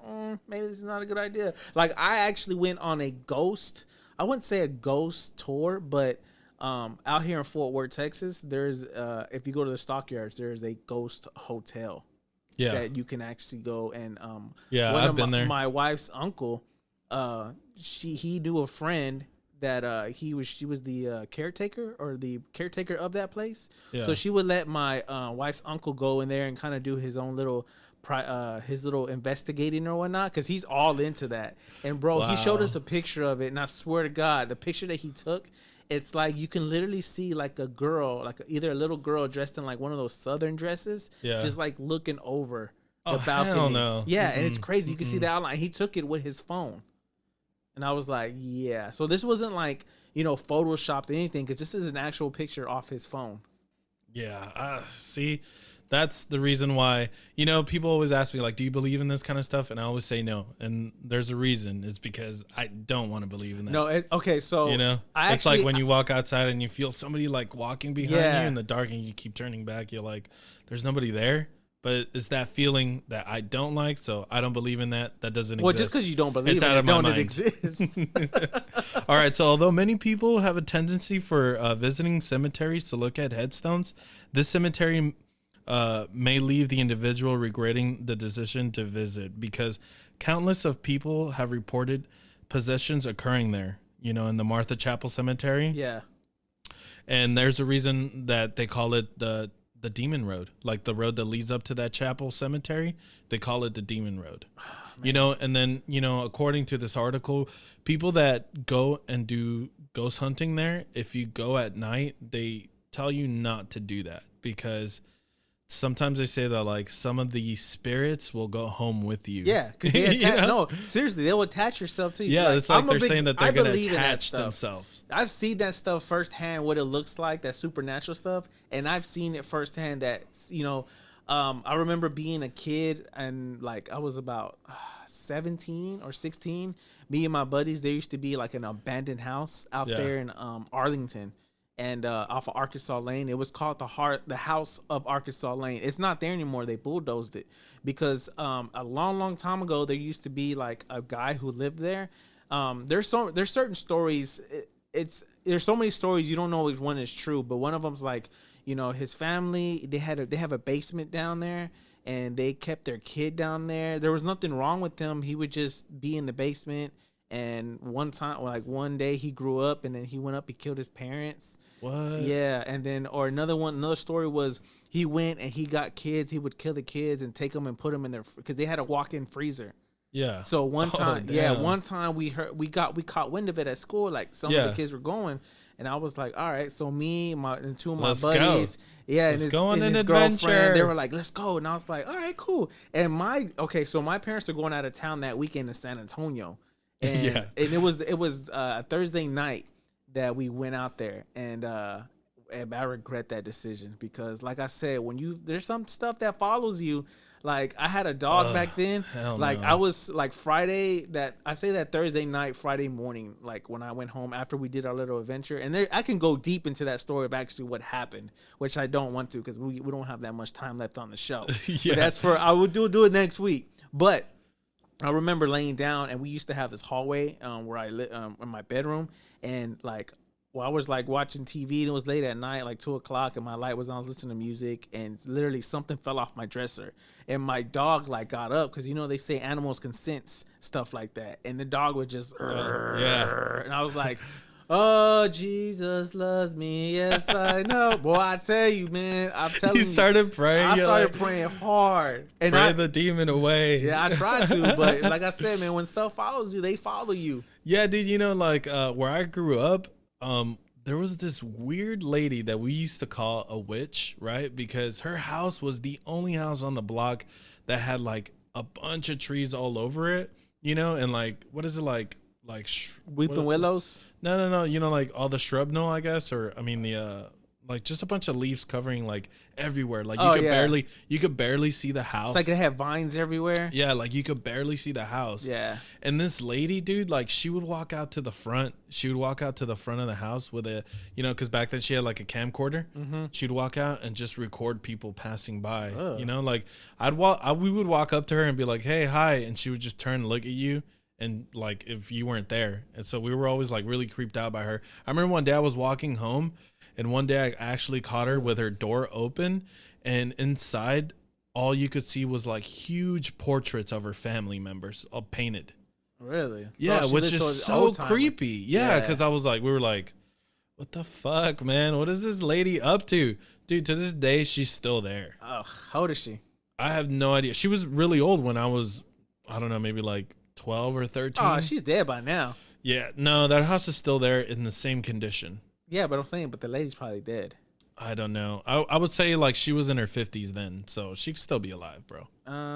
maybe this is not a good idea. Like, I actually went on a ghost, I wouldn't say a ghost tour, but out here in Fort Worth, Texas, there's if you go to the stockyards, there's a ghost hotel. Yeah. That you can actually go and Yeah, one I've of been there. My wife's uncle, he knew a friend that she was the caretaker of that place. Yeah. So she would let my wife's uncle go in there and kind of do his own little his little investigating or whatnot, because he's all into that. And bro, he showed us a picture of it, and I swear to God, the picture that he took, it's like you can literally see like a girl, like either a little girl dressed in like one of those southern dresses, just like looking over the balcony. Hell no. Yeah, and it's crazy. You can see the outline. He took it with his phone. And I was like, yeah. So this wasn't like, photoshopped or anything, because this is an actual picture off his phone. Yeah. See, that's the reason why, people always ask me, like, do you believe in this kind of stuff? And I always say no. And there's a reason. It's because I don't want to believe in that. No, okay, so it's like when you walk outside and you feel somebody like walking behind Yeah. you in the dark and you keep turning back. You're like, there's nobody there. But it's that feeling that I don't like, so I don't believe in that. That doesn't exist. Well, just because you don't believe It's in out it, of my don't mind. it exist? All right, so although many people have a tendency for visiting cemeteries to look at headstones, this cemetery may leave the individual regretting the decision to visit, because countless of people have reported possessions occurring there, in the Martha Chapel Cemetery. Yeah. And there's a reason that they call it the Demon Road, like the road that leads up to that chapel cemetery. They call it the Demon Road. And then, according to this article, people that go and do ghost hunting there, if you go at night, they tell you not to do that, because sometimes they say that like some of the spirits will go home with you. Yeah, because no, seriously, they'll attach yourself to you. Yeah, it's like they're saying that they're going to believe in that attach stuff. themselves. I've seen that stuff firsthand, what it looks like, that supernatural stuff, and I've seen it firsthand that, I remember being a kid, and like I was about 17 or 16. Me and my buddies, there used to be like an abandoned house out there in Arlington, and off of Arkansas Lane. It was called the House of Arkansas Lane. It's not there anymore. They bulldozed it, because a long time ago there used to be like a guy who lived there. There's certain stories. There's so many stories you don't know which one is true, but one of them's like, his family, they have a basement down there, and they kept their kid down there. There was nothing wrong with him. He would just be in the basement. And one day he grew up, and then he went up, he killed his parents. What? Yeah. And then, or another story was he went and he got kids. He would kill the kids and take them and put them in there, because they had a walk-in freezer. Yeah. So one time, damn. one time we caught wind of it at school. Like some of the kids were going, and I was like, all right. So me, and two of my Let's buddies, go. and Let's go on an his adventure. girlfriend, they were like, let's go. And I was like, all right, cool. And so my parents are going out of town that weekend in San Antonio. And it was a Thursday night that we went out there, and I regret that decision, because like I said, there's some stuff that follows you. Like I had a dog back then. Like no. I was like that Thursday night, Friday morning, like when I went home after we did our little adventure, and I can go deep into that story of actually what happened, which I don't want to, because we don't have that much time left on the show. Yeah. But I will do it next week. But I remember laying down, and we used to have this hallway where I lit in my bedroom, and like I was like watching TV, and it was late at night, like 2:00, and my light was on, listening to music, and literally something fell off my dresser, and my dog like got up, because they say animals can sense stuff like that, and the dog would just and I was like, oh, Jesus loves me, yes I know. Boy, I tell you, man, I'm telling you. You started praying. I started praying hard. And pray the demon away. Yeah, I tried to, but like I said, man, when stuff follows you, they follow you. Yeah, dude, where I grew up, there was this weird lady that we used to call a witch, right? Because her house was the only house on the block that had like a bunch of trees all over it, and like, what is it, like like Weeping willows. No. You know, like all the shrub, no, I guess, or I mean the like just a bunch of leaves covering like everywhere. Like you could barely see the house. It's like they have vines everywhere. Yeah, like you could barely see the house. Yeah. And this lady, dude, like she would walk out to the front. She would walk out to the front of the house with a, you know, because back then she had like a camcorder. Mm-hmm. She'd walk out and just record people passing by. Ugh. You know, like we would walk up to her and be like, "Hey, hi," and she would just turn and look at you. And like if you weren't there. And so we were always like really creeped out by her. I remember one day I was walking home, and one day I actually caught her with her door open, and inside all you could see was like huge portraits of her family members all painted. Really? Yeah, Oh, which is so creepy. Yeah, because we were like, what the fuck, man? What is this lady up to? Dude, to this day, she's still there. Oh, how old is she? I have no idea. She was really old when I was, I don't know, maybe like 12 or 13. Oh, she's dead by now. Yeah, no, that house is still there in the same condition. Yeah, but I'm saying, but the lady's probably dead. I don't know. I would say like she was in her 50s then, so she could still be alive, bro.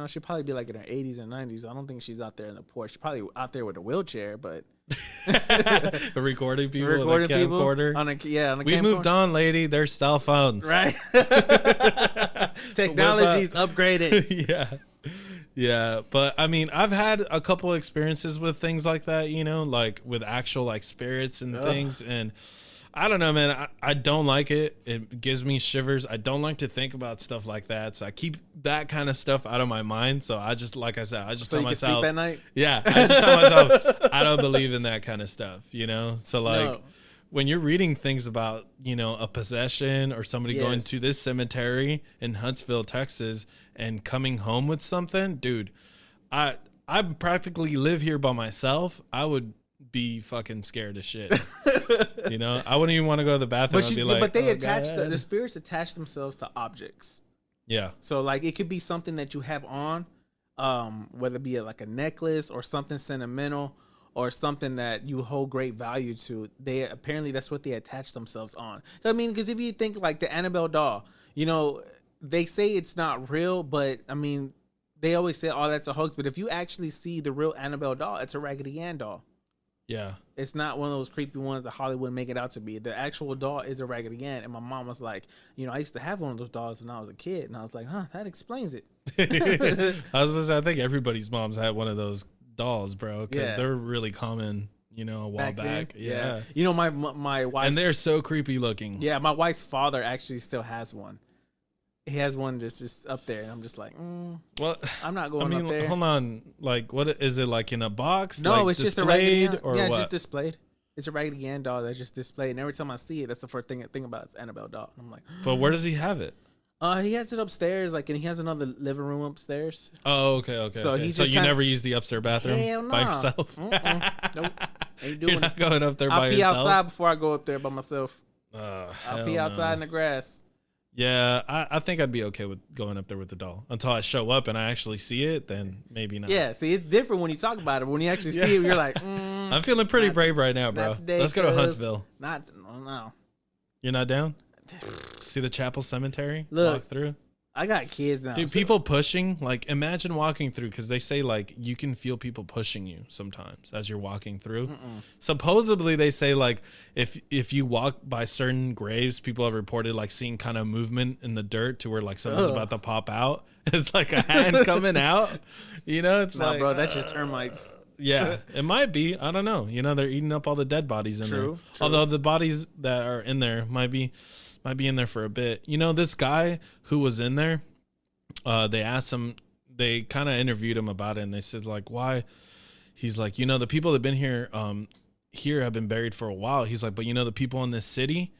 She'd probably be like in her 80s and 90s. I don't think she's out there in the porch. She's probably out there with a wheelchair, but recording people with a camcorder. On a we moved on, lady. There's cell phones. Right. Technology's upgraded. Yeah, but I mean, I've had a couple experiences with things like that, you know, like with actual like spirits and things, and I don't know, man. I don't like it. It gives me shivers. I don't like to think about stuff like that, so I keep that kind of stuff out of my mind. So I just, like I said, I just tell myself, sleep at night? Yeah, I just tell myself I don't believe in that kind of stuff, you know. So like. No. When you're reading things about, you know, a possession or somebody going to this cemetery in Huntsville, Texas, and coming home with something, dude, I practically live here by myself. I would be fucking scared as shit. You know, I wouldn't even want to go to the bathroom. But they attach the spirits attach themselves to objects. Yeah. So like it could be something that you have on, whether it be like a necklace or something sentimental, or something that you hold great value to. They apparently that's what they attach themselves on. I mean, because if you think like the Annabelle doll, you know, they say it's not real, but I mean, they always say, "Oh, that's a hoax." But if you actually see the real Annabelle doll, it's a Raggedy Ann doll. Yeah, it's not one of those creepy ones that Hollywood make it out to be. The actual doll is a Raggedy Ann, and my mom was like, "You know, I used to have one of those dolls when I was a kid," and I was like, "Huh, that explains it." I was supposed to say, I think everybody's mom's had one of those dolls, bro, because they're really common, you know, a while back. Yeah. You know, my wife, and they're so creepy looking. Yeah, my wife's father actually still has one. He has one just up there, and I'm just like, well, I'm not going up there. Hold on, like, what is it, like in a box? No, like it's just a Raggedy Ann. Or yeah, it's what? just displayed. It's a Raggedy Ann doll that's just displayed, and every time I see it, that's the first thing I think about. It's Annabelle doll. I'm like, but where does he have it? He has it upstairs, like, and he has another living room upstairs. Oh, okay. So you never use the upstairs bathroom by yourself? Nope, ain't doing You're not it. going up there by I'll pee yourself? outside before I go up there by myself. I'll pee outside in the grass. Yeah, I think I'd be okay with going up there with the doll until I show up and I actually see it. Then maybe not. Yeah, see, it's different when you talk about it. But when you actually see it, you're like, I'm feeling pretty brave right now, bro. Let's go to Huntsville. No. You're not down? See the chapel cemetery? Look, walk through. I got kids now. Dude, people pushing, like, imagine walking through, because they say, like, you can feel people pushing you sometimes as you're walking through. Supposedly, they say, like, if you walk by certain graves, people have reported, like, seeing kind of movement in the dirt to where, like, something's about to pop out. It's like a hand coming out. You know, it's like, bro, that's just termites. Yeah, it might be. I don't know. You know, they're eating up all the dead bodies in there. Although the bodies that are in there might be in there for a bit. You know, this guy who was in there, they asked him, they kind of interviewed him about it, and they said, like, why? He's like, you know, the people that have been here have been buried for a while. He's like, but you know, the people in this city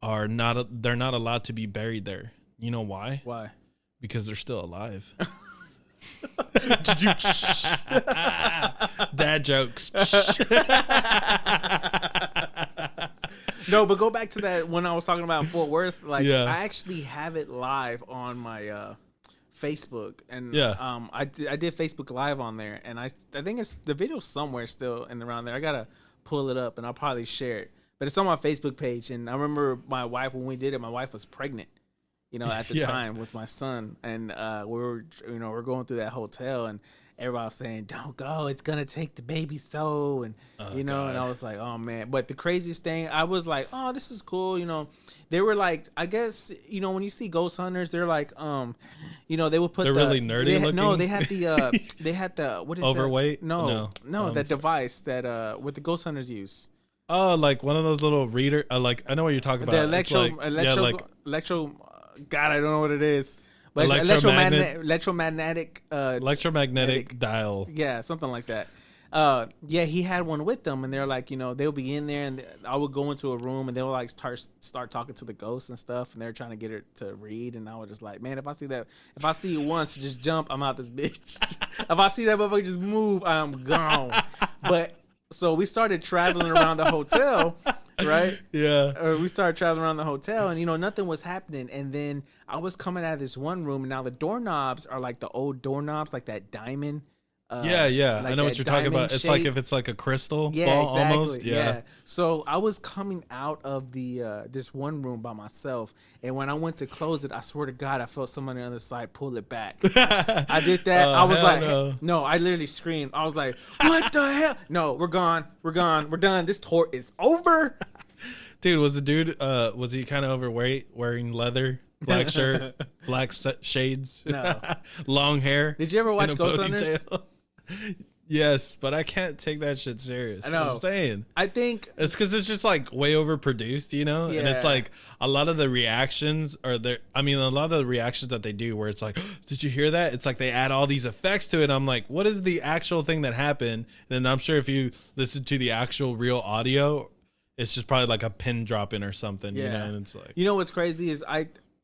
they're not allowed to be buried there. You know why? Why? Because they're still alive. Dad jokes. No, but go back to that when I was talking about Fort Worth. Like, Yeah. I actually have it live on my Facebook, and Yeah. I did Facebook Live on there, and I think it's the video somewhere still in around there. I gotta pull it up, and I'll probably share it. But it's on my Facebook page, and I remember my wife when we did it. My wife was pregnant, you know, at the Yeah. time with my son, and we're going through that hotel, and everybody was saying, "Don't go, it's gonna take the baby's soul," and and I was like, "Oh man!" But the craziest thing, I was like, "Oh, this is cool," They were like, I guess, when you see ghost hunters, they're like, they would put They're really nerdy looking. No, they had the what is Overweight? that? No, that device that what the ghost hunters use. Oh, like one of those little reader. Like I know what you're talking about. The It's electro. God, I don't know what it is. But electromagnetic dial. Yeah, something like that. He had one with them, and they're like, they'll be in there, and I would go into a room, and they would like start talking to the ghosts and stuff, and they're trying to get her to read, and I was just like, man, if I see it once, just jump, I'm out this bitch. If I see that motherfucker just move, I'm gone. But so we started traveling around the hotel. Right? Yeah. We started traveling around the hotel, and nothing was happening. And then I was coming out of this one room, and now the doorknobs are like the old doorknobs, like that diamond. Yeah. Like I know what you're talking about. It's like if it's like a crystal ball almost. Yeah. So I was coming out of the this one room by myself, and when I went to close it, I swear to God, I felt someone on the other side pull it back. I did that. I was like, no, I literally screamed. I was like, what the hell? No, we're gone. We're done. This tour is over. Dude, was the dude, was he kind of overweight, wearing leather, black shirt, black shades, no, long hair? Did you ever watch Ghost Hunters? Yes, but I can't take that shit serious. I know. I'm saying. I think it's because it's just like way overproduced, Yeah. And it's like a lot of the reactions are there. I mean, a lot of the reactions that they do where it's like, did you hear that? It's like they add all these effects to it. I'm like, what is the actual thing that happened? And I'm sure if you listen to the actual real audio, it's just probably like a pin dropping or something, And it's like, what's crazy is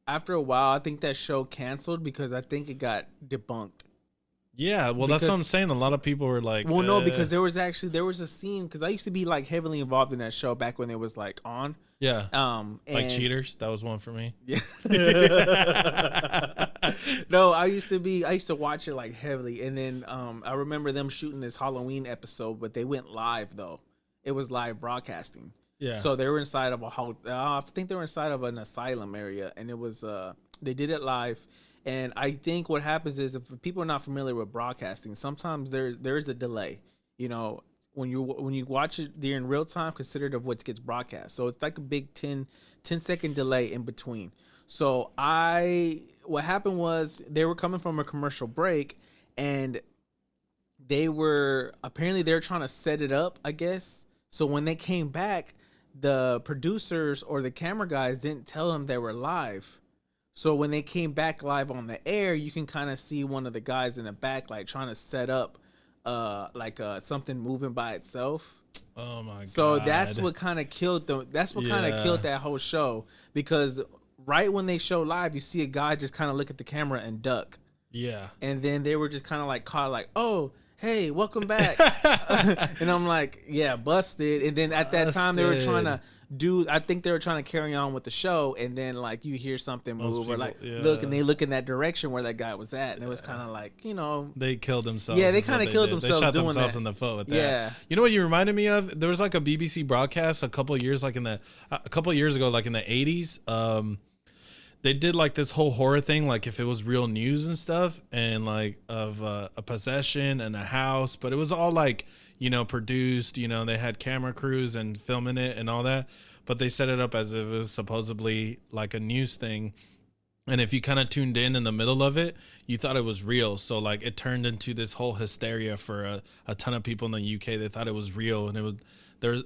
after a while, I think that show canceled because I think it got debunked. Yeah, well, that's what I'm saying. A lot of people were like, well, no, because there was a scene because I used to be like heavily involved in that show back when it was like on. Yeah. Like Cheaters, that was one for me. Yeah. No, I used to watch it like heavily, and then I remember them shooting this Halloween episode, but they went live though. It was live broadcasting. Yeah. So they were inside of I think they were inside of an asylum area, and it was they did it live. And I think what happens is if people are not familiar with broadcasting, sometimes there is a delay. When you watch it during real time, consider it of what gets broadcast. So it's like a big 10-second delay in between. So what happened was they were coming from a commercial break, and they were trying to set it up, I guess. So when they came back, the producers or the camera guys didn't tell them they were live. So when they came back live on the air, you can kind of see one of the guys in the back, like trying to set up, something moving by itself. Oh my god! So that's what kind of killed them. That's what kind of killed that whole show, because right when they show live, you see a guy just kind of look at the camera and duck. Yeah. And then they were just kind of like caught, like, oh, hey, welcome back. And I'm like, yeah, busted. And then at that time, they were trying to I think they were trying to carry on with the show, and then like you hear something move or like look, and they look in that direction where that guy was at, and it was kind of like, they killed themselves. Yeah, they kind of killed themselves. They shot doing themselves that. in the foot with that. Yeah. You know what you reminded me of? There was like a BBC broadcast a couple of years, like a couple of years ago, like in the 80s. They did like this whole horror thing, like if it was real news and stuff, and like of a possession and a house, but it was all like, produced, they had camera crews and filming it and all that, but they set it up as if it was supposedly like a news thing. And if you kind of tuned in the middle of it, you thought it was real. So like it turned into this whole hysteria for a ton of people in the UK. They thought it was real, and it was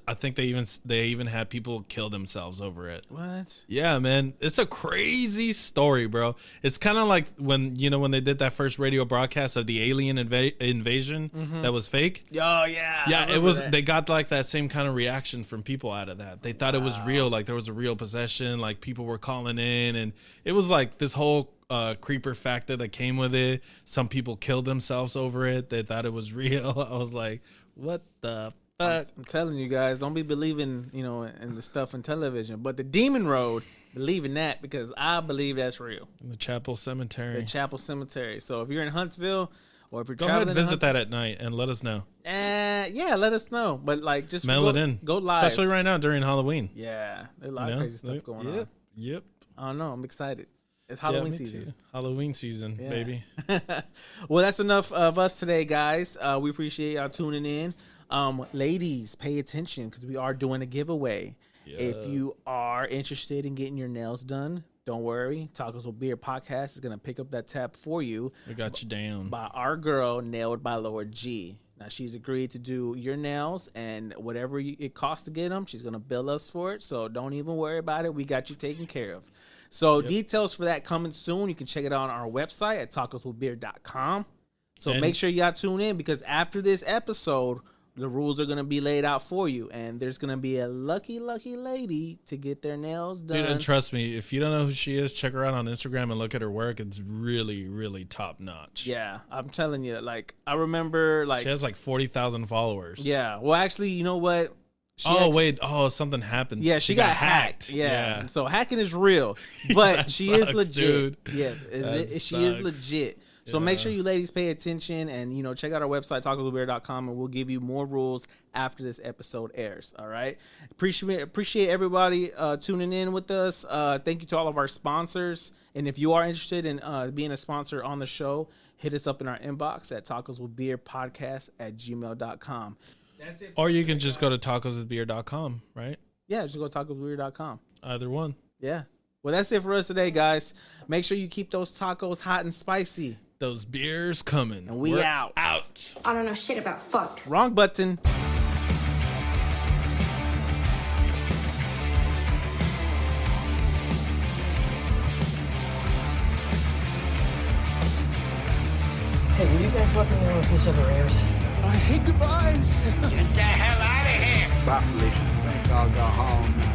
I think they even had people kill themselves over it. What? Yeah, man. It's a crazy story, bro. It's kind of like when they did that first radio broadcast of the alien invasion that was fake. Oh, yeah. Yeah, it was. They got like that same kind of reaction from people out of that. They thought it was real, like there was a real possession, like people were calling in, and it was like this whole creeper factor that came with it. Some people killed themselves over it. They thought it was real. I was like, what the I'm telling you guys, don't be believing, in the stuff in television. But the Demon Road, believe in that, because I believe that's real. The Chapel Cemetery. The Chapel Cemetery. So if you're in Huntsville, or if you're go traveling, ahead and visit that at night and let us know. Yeah, let us know. But like, just mail it in. Go live, especially right now during Halloween. Yeah, there's a lot of crazy stuff going on. Yep. I don't know. I'm excited. It's Halloween me season. too. Halloween season, Yeah. baby. Well, that's enough of us today, guys. We appreciate y'all tuning in. Ladies, pay attention because we are doing a giveaway. If you are interested in getting your nails done, don't worry. Tacos with Beer podcast is going to pick up that tab for you. We got you down. By our girl, Nailed by Lord G. Now, she's agreed to do your nails, and whatever it costs to get them, she's going to bill us for it. So don't even worry about it. We got you taken care of. So details for that coming soon. You can check it out on our website at tacoswithbeer.com. So make sure y'all tune in because after this episode, the rules are going to be laid out for you. And there's going to be a lucky lady to get their nails done. Dude, and trust me, if you don't know who she is, check her out on Instagram and look at her work. It's really, really top notch. Yeah, I'm telling you. Like, I remember, like... She has like 40,000 followers. Yeah. Well, actually, you know what? Something happened. Yeah, she got hacked. Yeah. So hacking is real, but she is legit. Dude. Yeah, she is legit. So make sure you ladies pay attention and, you know, check out our website, tacoswithbeer.com, and we'll give you more rules after this episode airs. All right. Appreciate everybody tuning in with us. Thank you to all of our sponsors. And if you are interested in being a sponsor on the show, hit us up in our inbox at tacoswithbeerpodcast@gmail.com. That's it. Or you can just go to tacoswithbeer.com, right? Yeah, just go to tacoswithbeer.com. Either one. Yeah. Well, that's it for us today, guys. Make sure you keep those tacos hot and spicy. Those beers coming. And we're out. Out. I don't know shit about fuck. Wrong button. Hey, will you guys let me know if this ever airs? I hate goodbyes. Get the hell out of here. Bye, Felicia. Think I'll go home now.